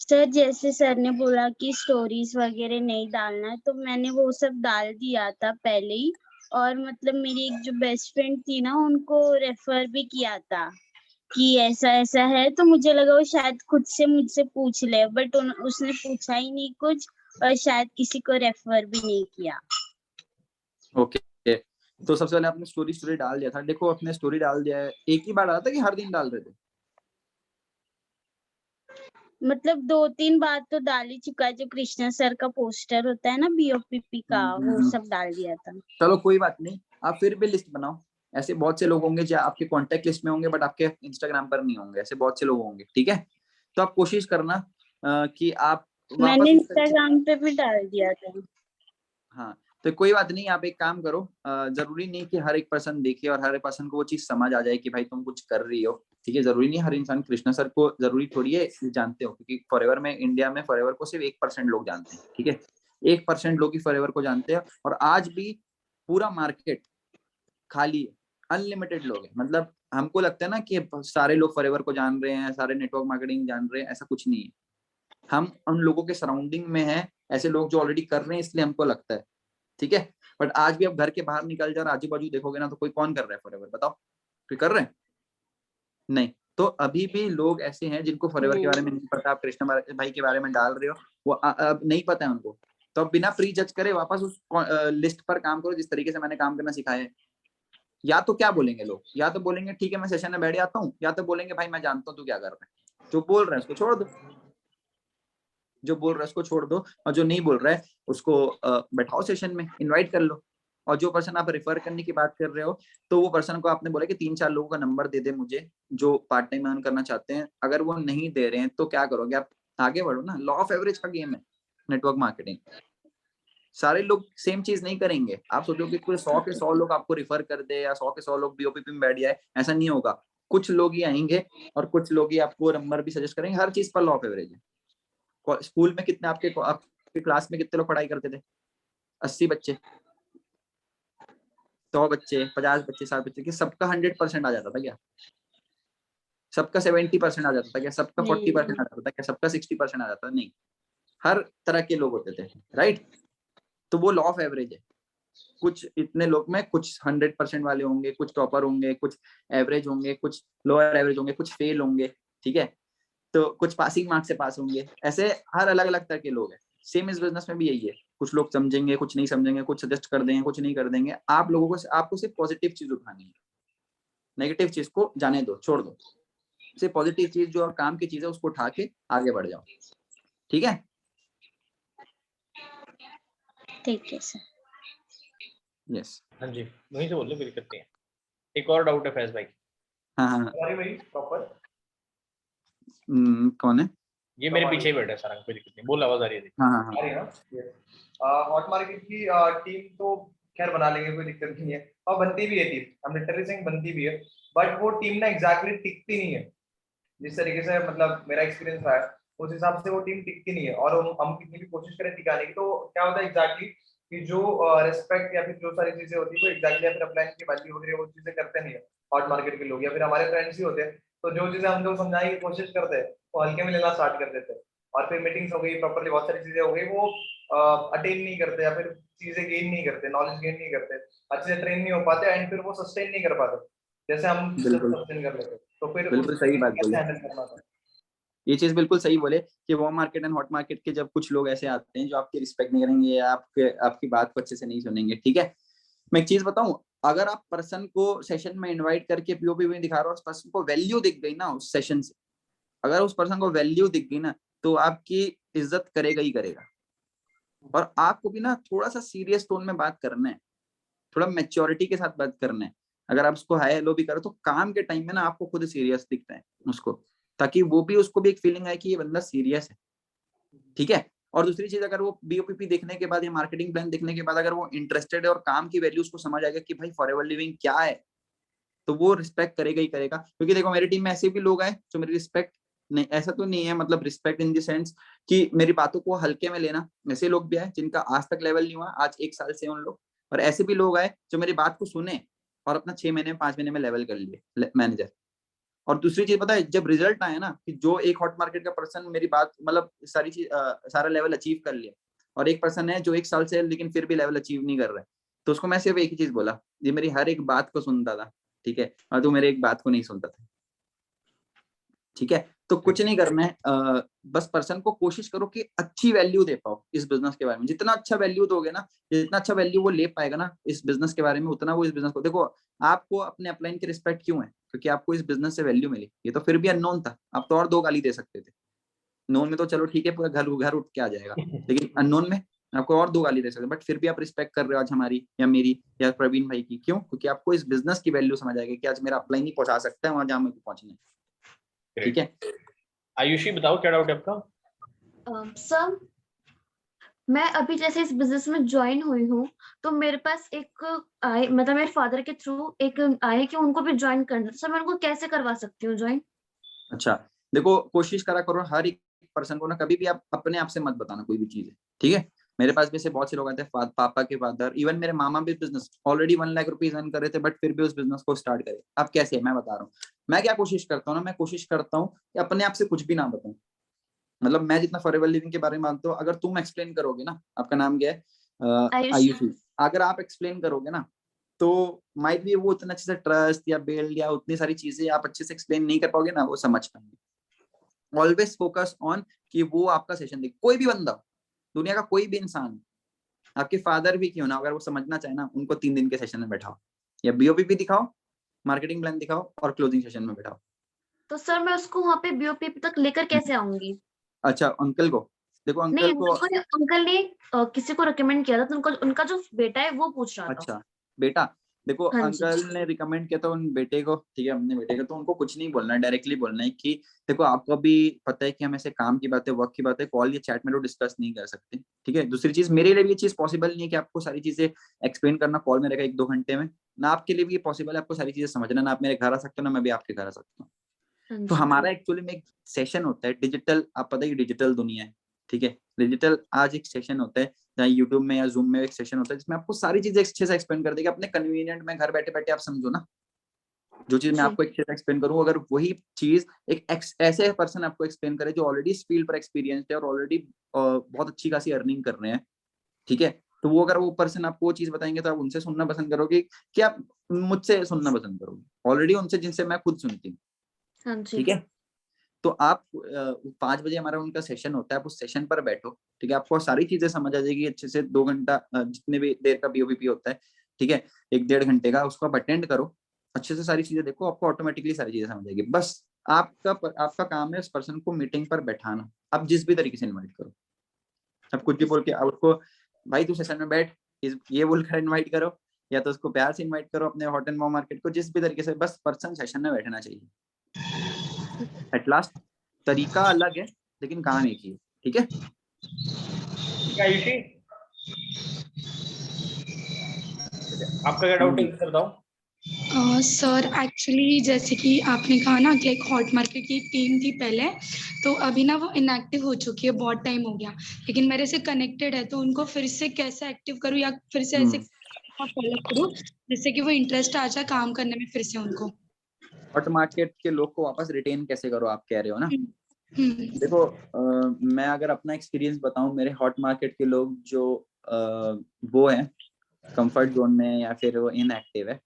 सर जैसे सर ने बोला कि स्टोरीज वगैरह नहीं डालना, तो मैंने वो सब डाल दिया था पहले ही। और मतलब मेरी एक जो बेस्ट फ्रेंड थी ना, उनको रेफर भी किया था कि ऐसा ऐसा है, तो मुझे लगा वो शायद खुद से मुझसे पूछ ले, बट उसने पूछा ही नहीं कुछ, और शायद किसी को रेफर भी नहीं किया। ओके, तो सबसे पहले आपने स्टोरी डाल दिया था। देखो, अपने स्टोरी डाल दिया है, एक ही बार डाला था कि हर दिन डाल रहे थे? मतलब 2-3 बार तो डाल ही चुका है। जो कृष्णा सर का पोस्टर होता है ना BOPP का, वो सब डाल दिया था। चलो कोई बात नहीं, आप फिर भी लिस्ट बनाओ। ऐसे बहुत से लोग होंगे जो आपके कॉन्टेक्ट लिस्ट में होंगे, बट आपके इंस्टाग्राम पर नहीं होंगे। ऐसे बहुत से लोग होंगे, ठीक है। तो आप कोशिश करना कि आप मैंने वापस इंस्टाग्राम पे भी डाल दिया था। हाँ, तो कोई बात नहीं, आप एक काम करो, जरूरी नहीं कि हर एक पर्सन देखे और हर एक पर्सन को वो चीज समझ आ जाए कि भाई तुम कुछ कर रही हो। ठीक है, जरूरी नहीं हर इंसान कृष्णा सर को जरूरी थोड़ी है जानते हो, क्योंकि फॉरएवर में, इंडिया में फॉरएवर को सिर्फ 1% लोग जानते हैं। ठीक है, 1% लोग ही फॉरएवर को जानते हैं, और आज भी पूरा मार्केट खाली है, अनलिमिटेड लोग हैं। मतलब हमको लगता है ना कि सारे लोग फॉरएवर को जान रहे हैं, सारे नेटवर्क मार्केटिंग जान रहे हैं, ऐसा कुछ नहीं है। हम उन लोगों के सराउंडिंग में हैं, ऐसे लोग जो ऑलरेडी कर रहे हैं, इसलिए हमको लगता है। ठीक है, बट आज भी आप घर के बाहर निकल जाओ, आजू बाजू देखोगे ना, तो कोई कौन कर रहा है फॉरएवर, बताओ कोई कर रहे हैं? नहीं। तो अभी भी लोग ऐसे हैं जिनको फॉरएवर के बारे में नहीं पता। आप कृष्णा भाई के बारे में डाल रहे हो, वो अब नहीं पता है उनको, तो अब बिना प्री जज करे वापस उस लिस्ट पर काम करो जिस तरीके से मैंने काम करना सिखाया है। या तो क्या बोलेंगे लोग, या तो बोलेंगे ठीक है मैं सेशन में बैठ जाता हूँ, या तो बोलेंगे भाई मैं जानता हूँ तू क्या कर रहा है। जो बोल रहा है उसको छोड़ दो, जो बोल रहा है उसको छोड़ दो, और जो नहीं बोल रहा है उसको बैठाओ सेशन में, इनवाइट कर लो। और जो पर्सन आप रेफर करने की बात कर रहे हो, तो वो पर्सन को आपने बोला कि 3-4 लोगों का नंबर दे दे मुझे जो पार्ट टाइम अर्न करना चाहते हैं। अगर वो नहीं दे रहे हैं तो क्या करोगे आप? आगे बढ़ो ना, लॉ ऑफ एवरेज का गेम है नेटवर्क मार्केटिंग। सारे लोग सेम चीज नहीं करेंगे। आप सोचोगे पूरे 100 के 100 लोग आपको रिफर कर दे, या 100 के 100 लोग BOPP में बैठ जाए, ऐसा नहीं होगा। कुछ लोग ही आएंगे और कुछ लोग ही आपको नंबर भी सजेस्ट करेंगे। हर चीज पर लॉ ऑफ एवरेज है। स्कूल में कितने आपके क्लास में कितने लोग पढ़ाई करते थे? 80 बच्चे, 100 बच्चे, 50 बच्चे, 60 बच्चे, कि सबका 100% आ जाता था क्या? सबका 70% आ जाता था क्या? सबका 40% आ जाता था क्या? सबका 60% आ जाता था? नहीं, हर तरह के लोग होते थे, राइट। तो वो लॉ ऑफ एवरेज है। कुछ इतने लोग में कुछ 100% वाले होंगे, कुछ टॉपर होंगे, कुछ एवरेज होंगे, कुछ लोअर एवरेज होंगे, कुछ फेल होंगे। ठीक है, तो कुछ पासिंग मार्क्स से पास होंगे। ऐसे हर अलग अलग तरह के लोग हैं। सेम इस बिजनेस में भी यही है, कुछ लोग समझेंगे, कुछ नहीं समझेंगे, कुछ सजेस्ट कर देंगे, कुछ नहीं कर देंगे। आप लोगों को, आपको सिर्फ पॉजिटिव चीज उठानी है, नेगेटिव चीज को जाने दो, छोड़ दो। सिर्फ पॉजिटिव चीज जो काम की चीज है उसको उठा के आगे बढ़ जाओ। ठीक है, ठीक है सर। यस। हाँ जी, वहीं से बोल लो, कोई दिक्कत नहीं है। एक और डाउट है फैज भाई। हाँ, सॉरी भाई, प्रॉपर कौन है? ये मेरे पीछे ही बैठा है सारा, कोई दिक्कत नहीं, बोल, आवाज आ रही है? हाँ, आ रही है ना? हॉट मार्केट की टीम तो खैर बना लेंगे, कोई दिक्कत नहीं है, और बनती भी है टीम, हम लिटरली सेइंग बनती भी है, बट वो टीम ना एग्जैक्टली टिकती नहीं है। जिस तरीके से मतलब मेरा एक्सपीरियंस रहा है उस हिसाब से वो टीम टिकती नहीं है। और हम कितनी भी कोशिश करें टिकाने की, तो क्या होता है एग्जैक्टली कि जो रिस्पेक्ट या फिर जो सारी चीजें होती है वो एग्जैक्टली या फिर अपलाइन की वैल्यू वगैरह वो चीजें करते नहीं है हॉट मार्केट के लोग, या फिर हमारे फ्रेंड्स ही होते हैं। तो जो चीजें हम लोग समझाने की कोशिश करते हैं वो हल्के में लेना स्टार्ट कर देते हैं, और फिर मीटिंग्स हो गई प्रॉपर्ली, बहुत सारी चीजें हो गई, वो अटेन नहीं करते या फिर चीजें गेन नहीं करते, नॉलेज गेन नहीं करते, अच्छे से ट्रेन नहीं हो पाते, एंड फिर वो सस्टेन नहीं कर पाते जैसे हम बिल्कुल सस्टेन कर लेते। तो फिर बिल्कुल सही बात कैसे बोली, हैंडल करना था? ये चीज बिल्कुल सही बोले कि warm market and hot market के जब कुछ लोग ऐसे आते हैं जो आपकी रिस्पेक्ट नहीं करेंगे या आपकी बात को अच्छे से नहीं सुनेंगे, ठीक है। मैं एक चीज बताऊं, अगर आप पर्सन को सेशन में इनवाइट करके पीओपी में दिखा रहे हो, उस पर्सन को वैल्यू दिख गई ना उस सेशन से, अगर उस पर्सन को वैल्यू दिख गई ना तो आपकी इज्जत करेगा ही करेगा। और आपको भी ना थोड़ा सा सीरियस टोन में बात करना है, थोड़ा मेच्योरिटी के साथ बात करना है। अगर आप उसको हाय हेलो भी करो तो काम के टाइम में ना आपको खुद सीरियस दिखता है उसको, ताकि उसको भी एक फीलिंग आए कि ये बंदा सीरियस है, ठीक है। और दूसरी चीज, अगर वो बीओपीपी देखने के बाद या मार्केटिंग प्लान देखने के बाद अगर वो इंटरेस्टेड है और काम की वैल्यू उसको समझ आएगा कि भाई फॉरएवर लिविंग क्या है, तो वो रिस्पेक्ट करेगा ही करेगा। क्योंकि देखो मेरी टीम में ऐसे भी लोग आए जो मेरी रिस्पेक्ट नहीं, ऐसा तो नहीं है मतलब रिस्पेक्ट इन द सेंस कि मेरी बातों को हल्के में लेना, ऐसे लोग भी आए जिनका आज तक लेवल नहीं हुआ, आज 1 साल से उन लोग। और ऐसे भी लोग आए जो मेरी बात को सुने और अपना 6 महीने में 5 महीने में लेवल कर लिए मैनेजर। और दूसरी चीज पता है, जब रिजल्ट आया ना कि जो एक हॉट मार्केट का पर्सन मेरी बात मतलब सारी चीज सारा लेवल अचीव कर लिया, और एक पर्सन है जो 1 साल से लेकिन फिर भी लेवल अचीव नहीं कर रहा है, तो उसको मैं सिर्फ एक ही चीज बोला, ये मेरी हर एक बात को सुनता था, ठीक है, और तू मेरे एक बात को नहीं सुनता था, ठीक है। तो कुछ नहीं करना है, बस पर्सन को कोशिश करो कि अच्छी वैल्यू दे पाओ इस बिजनेस के बारे में। जितना अच्छा वैल्यू दोगे ना, जितना अच्छा वैल्यू वो ले पाएगा ना इस बिजनेस के बारे में, उतना वो इस बिजनेस को, देखो आपको अपने अपलाइन की रिस्पेक्ट क्यों है, क्योंकि आपको इस बिजनेस से वैल्यू मिली। ये तो फिर भी अननोन था, आप तो और 2 गाली दे सकते थे। नोन में तो चलो ठीक है, पूरा घर उठ के आ जाएगा, लेकिन अननोन में आपको और 2 गाली दे सकते, बट फिर भी आप रिस्पेक्ट कर रहे हो आज हमारी या मेरी या प्रवीण भाई की। क्यों? क्योंकि आपको इस बिजनेस की वैल्यू समझ आएगी कि आज मेरा अपलाइन ही पहुंचा सकता है वहां जहां मेरे को पहुंचना है, ठीक है। आयुषी बताओ क्या डाउट है आपका? सर मैं अभी जैसे इस बिजनेस में ज्वाइन हुई हूँ, तो मेरे पास एक आए, मतलब मेरे फादर के थ्रू एक आए कि उनको भी ज्वाइन करना, सर मैं उनको कैसे करवा सकती हूँ ज्वाइन? अच्छा देखो, कोशिश करा करो हर एक पर्सन को ना, कभी भी आप अपने आप से मत बताना कोई भी चीज है, ठीक है। मेरे पास भी ऐसे बहुत से लोग आते हैं, पापा के फादर, इवन मेरे मामा भी business already 1 lakh rupees earn कर रहे थे, बट फिर भी उस बिजनेस को स्टार्ट करे। अब कैसे है मैं बता रहा हूँ, मैं क्या कोशिश करता हूँ ना, मैं कोशिश करता हूँ कि अपने आप से कुछ भी ना बताऊं। मतलब मैं जितना फॉरएवर लिविंग के बारे में मानता हूँ, अगर तुम एक्सप्लेन करोगे ना, आपका नाम क्या है? आयुषी। आयुषी। अगर आप एक्सप्लेन करोगे ना तो माइट भी वो उतना अच्छे से ट्रस्ट या बिल्ड या उतनी सारी चीजें आप अच्छे से एक्सप्लेन नहीं कर पाओगे ना, वो समझ पाएंगे। ऑलवेज फोकस ऑन कि वो आपका सेशन देखे, कोई भी बंदा, दुनिया का कोई भी इंसान, आपके फादर भी क्यों ना, अगर वो समझना चाहे ना, उनको 3 दिन के सेशन में बैठाओ, या बीओपीपी दिखाओ, मार्केटिंग प्लान दिखाओ और क्लोजिंग सेशन में बैठाओ। तो सर मैं उसको वहाँ पे बीओपी तक लेकर कैसे आऊंगी? अच्छा अंकल को देखो, नहीं, अंकल को अंकल ने किसी को रिकमेंड किया था, तो उनका जो बेटा है वो पूछ रहा था। अच्छा बेटा, देखो हाँ जी। अंकल ने रिकमेंड किया था उन बेटे को, ठीक है, अपने बेटे को, तो उनको कुछ नहीं बोलना है, डायरेक्टली बोलना है कि देखो आपको भी पता है कि हम ऐसे काम की बातें, वर्क की बातें कॉल या चैट में तो डिस्कस नहीं कर सकते, ठीक है। दूसरी चीज, मेरे लिए भी ये चीज पॉसिबल नहीं है कि आपको सारी चीजें एक्सप्लेन करना कॉल में रहेगा 1-2 घंटे में, ना आपके लिए भी ये पॉसिबल है आपको सारी चीजें समझना, ना आप मेरे घर आ सकते हो ना मैं भी आपके घर आ सकता हूँ। हाँ तो जी। हमारा एक्चुअली में एक सेशन होता है डिजिटल, आप पता है डिजिटल दुनिया है, ठीक है। डिजिटल आज एक सेशन होता है जहाँ यूट्यूब में या जूम में एक सेशन होता है जिसमें आपको सारी चीजें अच्छे से एक्सप्लेन कर देगा, अपने कन्वीनियंट में घर बैठे बैठे आप समझो ना। जो चीज मैं जी। आपको अच्छे से एक्सप्लेन करूँ, अगर वही चीज एक ऐसे पर्सन आपको एक्सप्लेन करे जो ऑलरेडी इस फील्ड पर एक्सपीरियंस है और ऑलरेडी बहुत अच्छी खासी अर्निंग कर रहे हैं, ठीक है, तो वो अगर वो पर्सन आपको वो चीज बताएंगे तो आप उनसे सुनना पसंद करोगे कि आप मुझसे सुनना पसंद करोगे, ऑलरेडी उनसे जिनसे मैं खुद सुनती हूँ, हाँ जी। ठीक है। तो आप 5 बजे हमारा उनका सेशन होता है, आप उस सेशन पर बैठो, ठीक है, आपको सारी चीजें समझ आ जाएगी अच्छे से। 2 घंटा जितने भी देर का बीओबीपी होता है, ठीक है, 1-1.5 घंटे का, उसको आप अटेंड करो, अच्छे से सारी चीजें देखो, आपको ऑटोमेटिकली सारी चीजें समझ आएगी। बस आपका काम है उस पर्सन को मीटिंग पर बैठाना, आप जिस भी तरीके से इन्वाइट करो, आप कुछ भी बोल के उसको भाई तू सेशन में बैठ, ये बोलकर इन्वाइट करो, या तो उसको प्यार से इन्वाइट करो अपने हॉट एंड वार्म मार्केट को, जिस भी तरीके से, बस पर्सन सेशन में बैठना चाहिए। एट लास्ट तरीका अलग है लेकिन काम एक ही है, ठीक है। ठीक है आयुषी, आपका क्या डाउट है बताओ। सर एक्चुअली जैसे कि आपने कहा ना कि एक हॉट मार्केट की टीम थी पहले, तो अभी ना वो इनएक्टिव हो चुकी है, बहुत टाइम हो गया, लेकिन मेरे से कनेक्टेड है, तो उनको फिर से कैसे एक्टिव करूँ या फिर से ऐसे फॉलो करूँ जिससे कि वो इंटरेस्ट आ जाए काम करने में फिर से उनको। हॉट मार्केट के लोग को वापस रिटेन कैसे करो, आप कह रहे हो ना? हम्म। देखो मैं अगर अपना एक्सपीरियंस बताऊं, मेरे हॉट मार्केट के लोग जो वो हैं कंफर्ट जोन में या फिर वो इनएक्टिव है,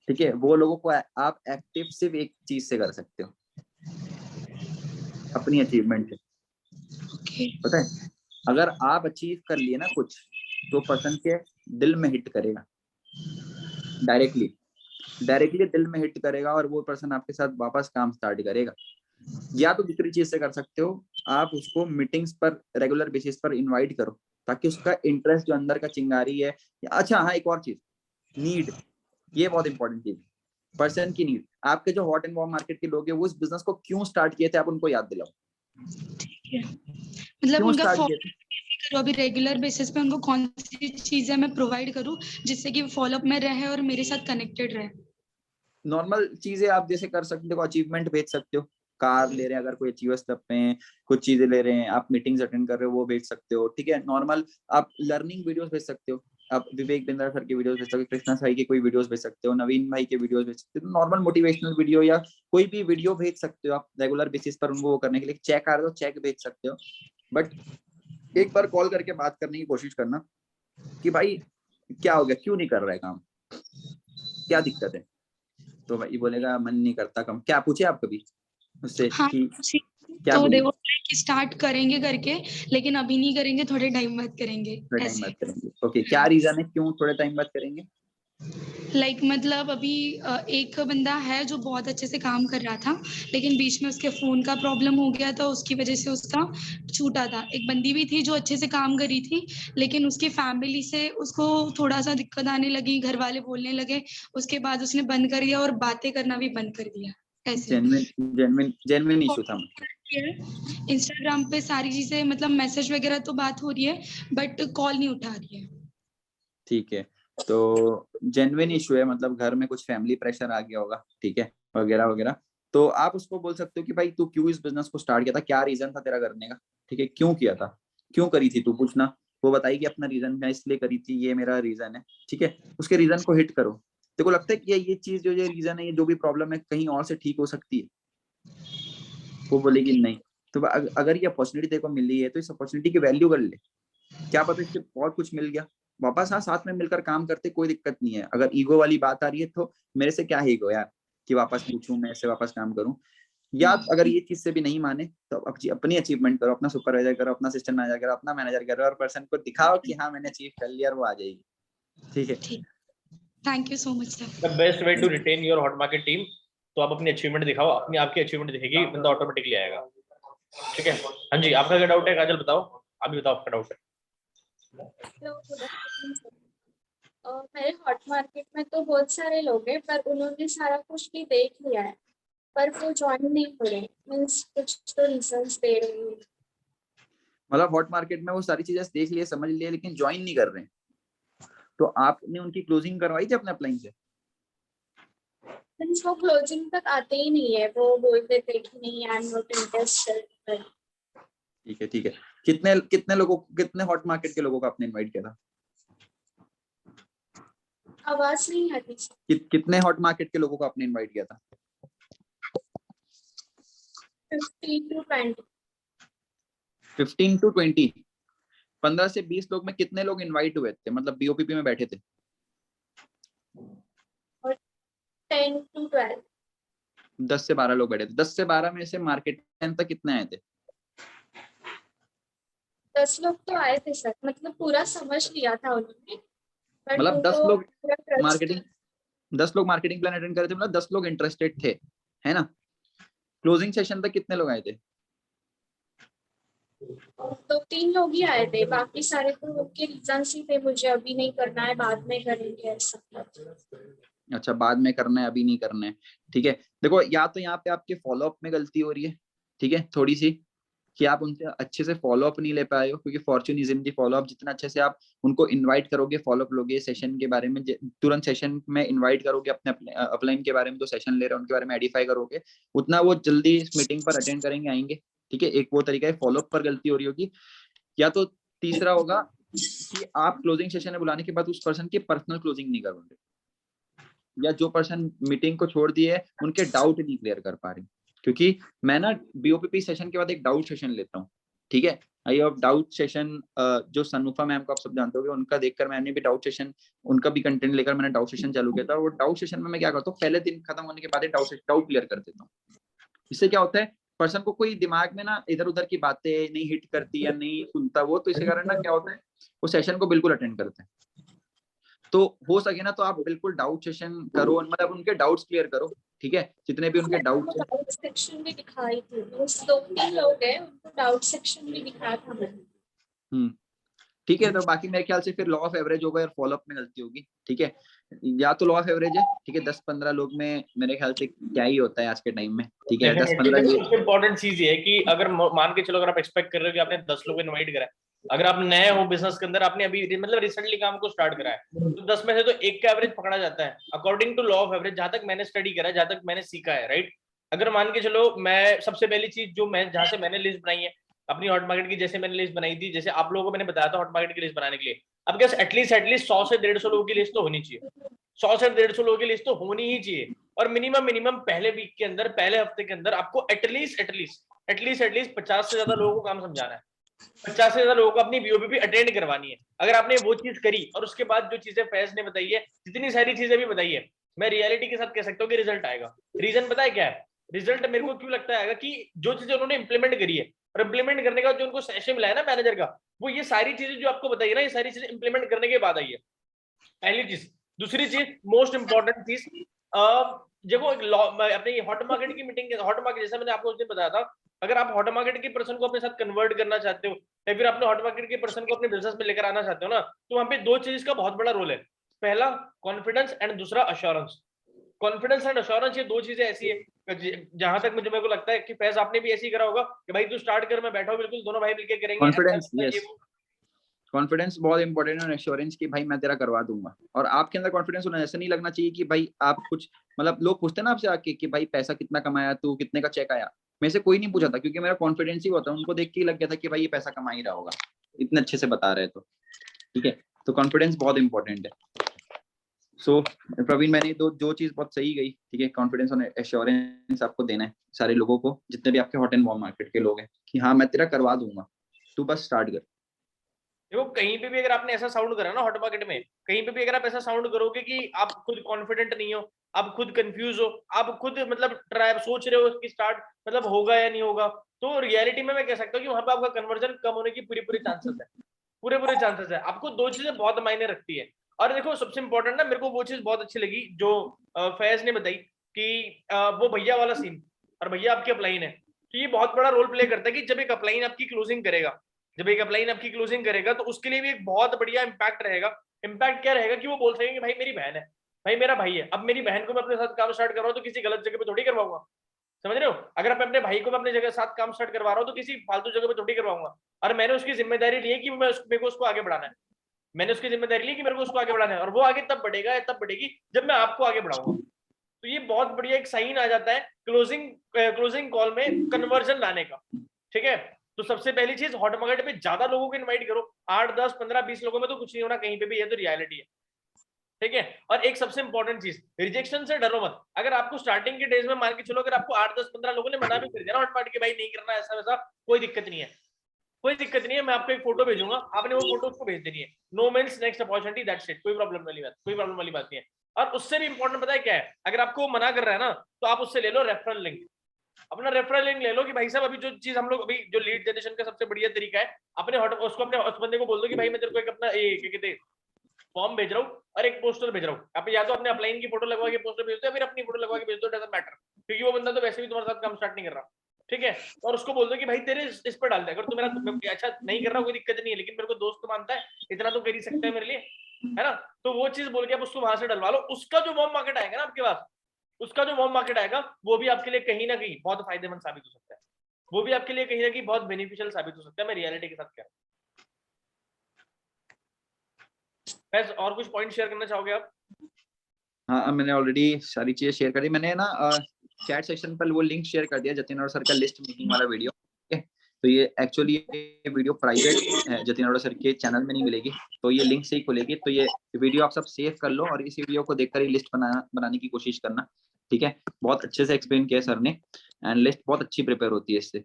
ठीक है, वो लोगों को आप एक्टिव सिर्फ एक चीज से कर सकते हो, अपनी अचीवमेंट से। ओके। पता है, अगर आप अचीव कर लिए ना कुछ, तो पर्सन के दिल में हिट करेगा, डायरेक्टली दिल में हिट करेगा, और वो पर्सन आपके साथ वापस काम स्टार्ट करेगा। या तो दूसरी चीज से कर सकते हो, आप उसको मीटिंग्स पर रेगुलर बेसिस पर इनवाइट करो, ताकि उसका इंटरेस्ट जो अंदर का चिंगारी है। अच्छा हाँ, एक और चीज, नीड, ये बहुत इंपॉर्टेंट चीज, पर्सन की नीड। आपके जो हॉट एंड वार्म मार्केट के लोग हैं, वो इस बिजनेस को क्यों स्टार्ट किए थे, आप उनको याद दिलाओ। ठीक है, मतलब क्यों उनका स्टार्ट फॉलो किए थे? करूँ अभी रेगुलर बेसिस पे, उनको कौन सी चीजें मैं प्रोवाइड करूँ जिससे कि फॉलो अप में रहे और मेरे साथ कनेक्टेड रहे। नॉर्मल चीजें आप जैसे कर सकते हो, अचीवमेंट भेज सकते हो, कार ले रहे हैं अगर कोई अचीवर्स तब पे हैं, कुछ चीजें ले रहे हैं, आप मीटिंग्स अटेंड कर रहे हो, वो भेज सकते हो, ठीक है। नॉर्मल आप लर्निंग वीडियोस भेज सकते हो, आप विवेक बिंद्रा सर की वीडियोस भेज सकते हो, कृष्णा साई की कोई वीडियोस भेज सकते हो, नवीन भाई के वीडियोस भेज सकते हो, नॉर्मल मोटिवेशनल वीडियो या कोई भी वीडियो भेज सकते हो आप रेगुलर बेसिस पर उनको वो करने के लिए। चेक आ रहे हो, चेक भेज सकते हो, बट एक बार कॉल करके बात करने की कोशिश करना कि भाई क्या हो गया, क्यों नहीं कर रहा है काम, क्या दिक्कत है। तो भाई बोलेगा मन नहीं करता कम। क्या पूछे आप कभी उससे हाँ, कि क्या तो बोले? देखो कि स्टार्ट करेंगे करके, लेकिन अभी नहीं करेंगे, थोड़े टाइम बाद करेंगे थोड़े टाइम ऐसे। बाद करेंगे। ओके, क्या रीजन है क्यों थोड़े टाइम बाद करेंगे? लाइक मतलब अभी एक बंदा है जो बहुत अच्छे से काम कर रहा था, लेकिन बीच में उसके फोन का प्रॉब्लम हो गया था, उसकी वजह से उसका छूटा था। एक बंदी भी थी जो अच्छे से काम कर रही थी, लेकिन उसकी फैमिली से उसको थोड़ा सा दिक्कत आने लगी, घर वाले बोलने लगे, उसके बाद उसने बंद कर दिया और बातें करना भी बंद कर दिया ऐसे। जेन्युइन इशू था। इंस्टाग्राम पे सारी चीजें मतलब मैसेज वगैरह तो बात हो रही है, बट कॉल नहीं उठा रही है। ठीक है, तो जेन्युइन इशू है, मतलब घर में कुछ फैमिली प्रेशर आ गया होगा, ठीक है, वगैरह वगैरह। तो आप उसको बोल सकते हो कि भाई तू क्यों इस बिजनेस को स्टार्ट किया था, क्या रीजन था तेरा करने का, ठीक है, क्यों किया था, क्यों करी थी तू, पूछना। वो बताएगी अपना रीजन, मैं इसलिए करी थी, ये मेरा रीजन है, ठीक है। उसके रीजन को हिट करो। तेरे को लगता है कि ये चीज जो ये रीजन है, ये जो भी प्रॉब्लम है, कहीं और से ठीक हो सकती है? वो बोलेगी नहीं। तो अगर ये अपॉर्चुनिटी तेरे को मिली है, तो इस अपॉर्चुनिटी की वैल्यू कर ले। क्या पता इससे बहुत कुछ मिल गया वापस। हाँ, साथ में मिलकर काम करते कोई दिक्कत नहीं है। अगर ईगो वाली बात आ रही है, तो मेरे से क्या ईगो यार कि वापस पूछूं, मैं ऐसे वापस काम करूं। या अगर ये चीज से भी नहीं माने, तो अपनी अचीवमेंट करो, अपना सुपरवाइजर करो, अपना असिस्टेंट मैनेजर करो, अपना मैनेजर करो, और पर्सन को दिखाओ कि हाँ मैंने अचीव कर लिया, और वो आ जाएगी। ठीक है। Thank you so much sir. The best way to retain your hot market team, तो आप अपनी अचीवमेंट दिखाओ, अपनी आपकी अचीवमेंट दिखेगी, बंदा ऑटोमेटिकली आएगा। ठीक है, हाँ जी, आपका क्या डाउट है काजल, बताओ, आप भी बताओ आपका डाउट है। Hello, good afternoon sir. मेरे हॉट मार्केट में तो बहुत सारे लोग हैं, पर उन्होंने सारा कुछ भी देख लिया है, पर वो ज्वाइन नहीं हो रहे। मीन्स कुछ तो रीजंस दे रहे हैं। मतलब हॉट मार्केट में वो सारी चीजें देख लिए, समझ लिए, लेकिन ज्वाइन नहीं कर रहे हैं। तो आपने उनकी क्लोजिंग करवाई थी अपने अपलाइन से? मीन्स वो क्लोजिंग तक आते ही नहीं है, वो बोलते थे कि नहीं, आई एम नॉट इंटरेस्टेड। ठीक है, ठीक है। कितने हॉट मार्केट के लोगों को आपने इनवाइट किया था? आवाज नहीं आती। कितने हॉट मार्केट के लोगों को आपने इनवाइट किया था? 15 to 20। 15 to 20। 15 से 20 लोग में कितने लोग इनवाइट हुए थे, मतलब बीओपीपी में बैठे थे? और 10 to 12। 10 से 12 लोग बैठे थे। 10 से 12 में से मार्केट तक कितने आए थे? 10 लोग तो आए थे सर, मतलब पूरा समझ लिया था उन्होंने, बट मतलब 10 उनको लोग पूरा trust मार्केटिंग 10 लोग मार्केटिंग प्लान अटेंड करे थे, मतलब 10 लोग इंटरेस्टेड थे, है ना? क्लोजिंग सेशन तक कितने लोग आए थे? तो 3 लोग ही आए थे, बाकी सारे तो उनके रीजन ही थे, मुझे अभी नहीं करना है, बाद में करेंगे ऐसा। अच्छा, बाद में करना है, अभी नहीं करना है, ठीक है। देखो, या तो यहाँ पे आपके फॉलोअप में गलती हो रही है, ठीक है, थोड़ी सी, कि आप उनसे अच्छे से फॉलो अप नहीं ले पाए हो, क्योंकि Fortune is in the follow up. जितना अच्छे से आप उनको इनवाइट करोगे, फॉलो अप लोगे सेशन के बारे में, तुरंत सेशन में इनवाइट करोगे, अपने अपलाइन के बारे में जो सेशन ले रहे हैं उनके बारे में एडिफाई करोगे, उतना वो जल्दी इस मीटिंग पर अटेंड करेंगे, आएंगे। ठीक है, एक वो तरीका है फॉलो अप पर गलती हो रही होगी। या तो तीसरा होगा कि आप क्लोजिंग सेशन में बुलाने के बाद उस पर्सन की पर्सनल क्लोजिंग नहीं करोगे, या जो पर्सन मीटिंग को छोड़ दिए उनके डाउट नहीं क्लियर कर पा रहे। क्योंकि मैं ना बीओपीपी सेशन के बाद एक डाउट सेशन लेता हूँ। ठीक है, आई ऑफ डाउट सेशन जो सनूफा मैम को आप सब जानते होंगे, उनका देखकर मैंने भी डाउट सेशन, उनका भी कंटेंट लेकर मैंने डाउट सेशन चालू किया था। और डाउट सेशन में मैं क्या करता हूँ, पहले दिन खत्म होने के बाद डाउट क्लियर कर देता हूँ। इससे क्या होता है, पर्सन को कोई दिमाग में ना इधर उधर की बातें नहीं हिट करती या नहीं सुनता वो, तो इसी कारण ना क्या होता है, वो सेशन को बिल्कुल अटेंड करते हैं। तो हो सके ना तो आप बिल्कुल डाउट सेशन करो, मतलब उनके डाउट्स क्लियर करो। ठीक है, जितने भी उनके डाउट्स हैं। डाउट सेक्शन भी दिखाई थी, उस 2-3 लोग हैं उनको डाउट सेक्शन भी दिखाया था मैंने। ठीक है, तो बाकी मेरे ख्याल से फिर लॉ ऑफ एवरेज होगा और फॉलो अप में गलती होगी। ठीक है, या तो लॉ ऑफ एवरेज है। ठीक है, 10-15 लोग में मेरे ख्याल से क्या ही होता है आज के टाइम में। ठीक है, 10-15 सबसे इम्पोर्टेंट चीज ये है कि अगर मान के चलो अगर आप एक्सपेक्ट कर रहे हो कि आपने 10 लोग इनवाइट करा है, अगर आप नए हो बिजनेस के अंदर, आपने अभी मतलब रिसेंटली काम को स्टार्ट करा है, तो 10 में से तो एक का एवरेज पकड़ा जाता है according to law of average, जहां तक मैंने स्टडी करा है, जहां तक मैंने सीखा है। राइट, अगर मान के चलो मैं सबसे पहली चीज जो मैं जहां से मैंने लिस्ट बनाई है अपनी हॉट मार्केट की, जैसे मैंने लिस्ट बनाई थी, जैसे आप लोगों को मैंने बताया था हॉट मार्केट की लिस्ट बनाने के लिए, अब क्या एटलीस्ट 100 से 150 लोगों की लिस्ट तो होनी चाहिए। 100 से 150 लोगों की लिस्ट तो होनी ही चाहिए। और मिनिमम पहले वीक के अंदर, पहले हफ्ते के अंदर आपको एटलीस्ट 50 से ज्यादा लोगों को काम समझाना है, 50 से ज्यादा लोगों को अपनी बीओपीपी अटेंड करवानी है। अगर आपने वो चीज करी और उसके बाद जो चीजें फैज ने बताई है, जितनी सारी चीजें भी बताई है, मैं रियलिटी के साथ कह सकता हूँ कि रिजल्ट आएगा। रीजन पता है क्या है, रिजल्ट मेरे को क्यों लगता है कि जो चीजें उन्होंने इंप्लीमेंट करी है और इंप्लीमेंट करने का जो उनको सेशन मिला है ना मैनेजर का, वो ये सारी चीजें जो आपको बताइए ना, ये सारी चीजें इंप्लीमेंट करने के बाद आई है। पहली चीज। दूसरी चीज, मोस्ट इंपॉर्टेंट चीज, देखो अपने हॉट मार्केट की मीटिंग, हॉट मार्केट जैसा मैंने आपको उस दिन बताया था, अगर आप हॉट मार्केट के पर्सन को अपने साथ कन्वर्ट करना चाहते हो या फिर अपने हॉट मार्केट के पर्सन को अपने बिजनेस में लेकर आना चाहते हो ना, तो वहां पे दो चीज का बहुत बड़ा रोल है। पहला कॉन्फिडेंस एंड दूसरा अश्योरेंस। कॉन्फिडेंस एंड अश्योरेंस, ये दो चीजें ऐसी है जहां तक मेरे को लगता है कि फैज आपने भी ऐसे ही करा होगा कि भाई तू स्टार्ट कर, मैं बैठा हूं, बिल्कुल दोनों भाई मिलकर करेंगे। कॉन्फिडेंस, यस, कॉन्फिडेंस बहुत इंपॉर्टेंट है, एश्योरेंस की भाई मैं तेरा करवा दूंगा। और आपके अंदर कॉन्फिडेंस होना, ऐसा नहीं लगना चाहिए कि भाई आप कुछ, मतलब लोग पूछते हैं ना आपसे आके कि भाई पैसा कितना कमाया तू, कितने का चेक आया, मेरे से कोई नहीं पूछा था, क्योंकि मेरा कॉन्फिडेंस ही होता है, उनको देख के ही लग गया था कि भाई ये पैसा कमा ही रहा होगा, इतने अच्छे से बता रहे तो। ठीक है, तो कॉन्फिडेंस बहुत इंपॉर्टेंट है। सो प्रवीण, मैंने जो चीज बहुत सही गई। ठीक है, कॉन्फिडेंस और एश्योरेंस आपको देना है सारे लोगों को, जितने भी आपके हॉट एंड वार्म मार्केट के लोग हैं, कि हाँ मैं तेरा करवा दूंगा, तू बस स्टार्ट कर। देखो कहीं पे भी अगर आपने ऐसा साउंड करा ना हॉट मार्केट में, कहीं पे भी अगर आप ऐसा साउंड करोगे कि आप खुद कॉन्फिडेंट नहीं हो, आप खुद कंफ्यूज हो, आप खुद मतलब ट्राई सोच रहे हो कि स्टार्ट मतलब होगा या नहीं होगा, तो रियलिटी में मैं कह सकता हूँ कि वहां पे आपका कन्वर्जन कम होने की पूरी चांसेस है, पूरे चांसेस है। आपको दो चीजें बहुत मायने रखती है। और देखो सबसे इंपॉर्टेंट ना, मेरे को वो चीज बहुत अच्छी लगी जो फैज ने बताई कि वो भैया वाला सीन, और भैया आपकी अपलाइन है, तो ये बहुत बड़ा रोल प्ले करता है कि जब एक अपलाइन आपकी क्लोजिंग करेगा, जब एक अपलाइन आपकी क्लोजिंग करेगा, तो उसके लिए भी एक बहुत बढ़िया इंपैक्ट रहेगा। इंपैक्ट क्या रहेगा कि वो बोल सकेंगे भाई मेरी बहन है, भाई मेरा भाई है, अब मेरी बहन को मैं अपने साथ काम स्टार्ट कर रहा हूँ तो किसी गलत जगह पे थोड़ी करवाऊंगा, समझ रहे हो। अगर मैं अपने भाई को अपने जगह साथ काम स्टार्ट करवा रहा हूँ तो किसी फालतू जगह पे थोड़ी करवाऊंगा। और मैंने उसकी जिम्मेदारी ली है कि मेरे को उसको आगे बढ़ाना है, मैंने उसकी जिम्मेदारी ली कि मेरे को उसको आगे बढ़ाना है, और वो आगे तब बढ़ेगी जब मैं आपको आगे बढ़ाऊंगा। तो ये बहुत बढ़िया एक साइन आ जाता है क्लोजिंग कॉल में कन्वर्जन लाने का। ठीक है, तो सबसे पहली चीज, हॉट मार्केट पे ज्यादा लोगों को इनवाइट करो, 8, 10, 15, 20 लोगों में तो कुछ नहीं होना कहीं पे भी, ये तो रियलिटी है। ठीक है, और एक सबसे इंपॉर्टेंट चीज, रिजेक्शन से डरो मत। अगर आपको स्टार्टिंग के डेज में मान के चलो अगर आपको 8, 10, 15 लोगों ने मना भी कर दिया ना हॉट मार्केट के भाई नहीं करना ऐसा वैसा, कोई दिक्कत नहीं है, कोई दिक्कत नहीं है। मैं आपको एक फोटो भेजूंगा, आपने वो फोटो उसको भेज देनी है, no means next opportunity, that's it, कोई प्रॉब्लम वाली बात नहीं है। और उससे भी इंपॉर्टेंट पता है क्या है, अगर आपको मना कर रहा है ना तो आप उससे ले लो रेफरल लिंक, अपना रेफरल लिंक ले लो कि भाई साहब अभी जो चीज हम लोग अभी जो लीड जनरेशन का सबसे बढ़िया तरीका है, अपने उसको अपने उस बंदे को बोल दो कि भाई मैं तेरे को एक अपना क्या कहते हैं फॉर्म भेज रहा हूँ और एक पोस्टर भेज रहा हूँ, आप या तो अपने अपलाइन की फोटो लगवा के पोस्टर भेज दो या फिर अपनी फोटो लगवा के भेज दो, डजंट मैटर, क्योंकि वो बंदा तो वैसे भी तुम्हारे साथ काम स्टार्ट नहीं कर रहा। ठीक है, और उसको बोल दो कि भाई तेरे इस पर डाल दे, अगर तू मेरा अच्छा नहीं कर रहा कोई दिक्कत नहीं है, लेकिन मेरे को दोस्त मानता है, इतना तो कर ही सकता है मेरे लिए, है ना। तो वो चीज बोल के आप उसको वहां से डलवा लो। उसका जो वार्म मार्केट आएगा ना आपके पास, उसका जो वार्म मार्केट आएगा वो भी आपके लिए कहीं ना कहीं बहुत फायदेमंद साबित हो सकता है, वो भी आपके लिए कहीं ना कहीं बहुत बेनिफिशियल साबित हो सकता है। मैं रियलिटी के साथ कह रहा हूँ। बस और कुछ पॉइंट शेयर करना चाहोगे आप? हाँ, मैंने ऑलरेडी सारी चीजें शेयर कर दी। मैंने ना चैट सेक्शन पर वो लिंक शेयर कर दिया जतिन अरोड़ा सर का लिस्ट मेकिंग वाला वीडियो। ठीक है, तो ये एक्चुअली ये वीडियो प्राइवेट है, जतिन अरोड़ा सर के चैनल में नहीं मिलेगी, तो ये लिंक से ही खुलेगी। तो ये वीडियो आप सब सेव कर लो और इस वीडियो को देखकर ही लिस्ट बनाने की कोशिश करना। ठीक है, बहुत अच्छे से एक्सप्लेन किया सर ने, एंड लिस्ट बहुत अच्छी प्रिपेयर होती है इससे।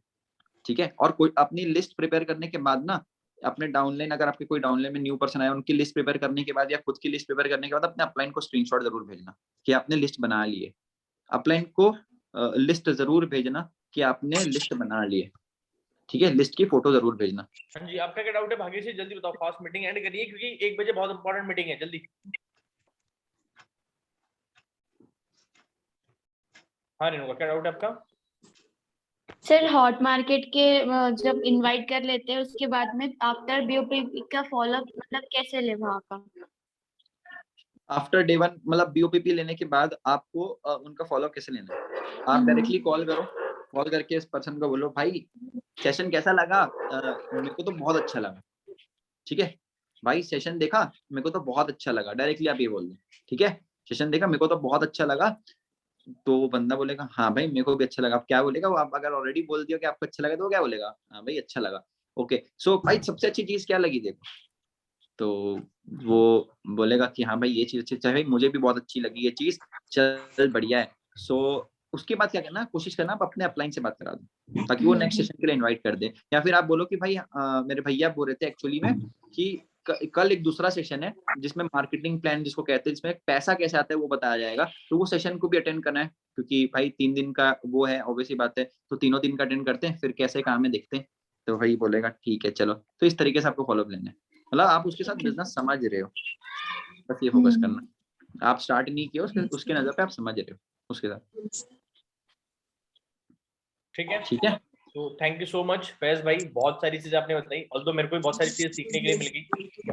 ठीक है, और कोई अपनी लिस्ट प्रिपेयर करने के बाद ना अपने डाउनलाइन, अगर आपके कोई डाउनलाइन में न्यू पर्सन आया, उनकी लिस्ट प्रिपेयर करने के बाद या खुद की लिस्ट प्रिपेयर करने के बाद अपने अपलाइन को स्क्रीनशॉट जरूर भेजना कि आपने लिस्ट बना ली है। अपलाइन को लिस्ट जरूर भेजना कि आपने लिस्ट बना ली है। ठीक है, लिस्ट की फोटो जरूर भेजना। हाँ जी, आपका क्या डाउट है भाग्य से? जल्दी बताओ, फास्ट मीटिंग एंड करिए क्योंकि 1 बजे बहुत इंपॉर्टेंट मीटिंग है। जल्दी। हाँ रेणुका, क्या डाउट है आपका? सर हॉट मार्केट के जब इनवाइट कर लेते हैं उसके बाद में आफ्टर बीओपी का फॉलोअप मतलब कैसे ले वहाँ का? आफ्टर डे 1 मतलब बीओपीपी लेने के बाद आपको उनका फॉलोअप कैसे लेना है? आप डायरेक्टली कॉल करो, कॉल करके इस पर्सन को बोलो भाई सेशन कैसा लगा, मेरे को तो बहुत अच्छा लगा। ठीक है, भाई सेशन देखा, मेरे को तो बहुत अच्छा लगा। डायरेक्टली आप ये बोल दो, ठीक है, सेशन देखा, मेरे को तो बहुत अच्छा लगा। तो वो बंदा बोलेगा हाँ भाई मेरे को भी अच्छा लगा। आप क्या बोलेगा वो, आप अगर ऑलरेडी बोल दियो कि आपको अच्छा लगा तो वो क्या बोलेगा? हाँ भाई अच्छा लगा। ओके, सो भाई सबसे अच्छी चीज क्या लगी देखो, तो वो बोलेगा कि हाँ भाई ये चीज अच्छी, अच्छा भाई मुझे भी बहुत अच्छी लगी ये चीज, चल बढ़िया है। सो उसके बाद क्या करना, कोशिश करना आप अपने अपलाइन से बात करा दो ताकि वो नेक्स्ट सेशन के लिए इनवाइट कर दे। या फिर आप बोलो कि भाई मेरे भैया बोल रहे थे एक्चुअली में कि कल एक दूसरा सेशन है जिसमें मार्केटिंग प्लान जिसको कहते हैं, जिसमें पैसा कैसे आता है वो बताया जाएगा, तो वो सेशन को भी अटेंड करना है क्योंकि भाई 3 दिन का वो है, ऑब्वियसली बात है, तो तीनों दिन का अटेंड करते हैं, फिर कैसे काम है देखते हैं। तो भाई बोलेगा ठीक है चलो। तो इस तरीके से आपको फॉलोअप लेना है, मतलब आप उसके साथ बिजनेस समझ रहे हो, बस ये फोकस करना। आप स्टार्ट नहीं किया उसके नजर पे आप समझ रहे हो उसके साथ। ठीक है, ठीक है, तो thank you so much Faiz भाई, बहुत सारी चीजें आपने बताई। ऑल्दो मेरे को भी बहुत सारी चीजें सीखने के लिए मिल गई।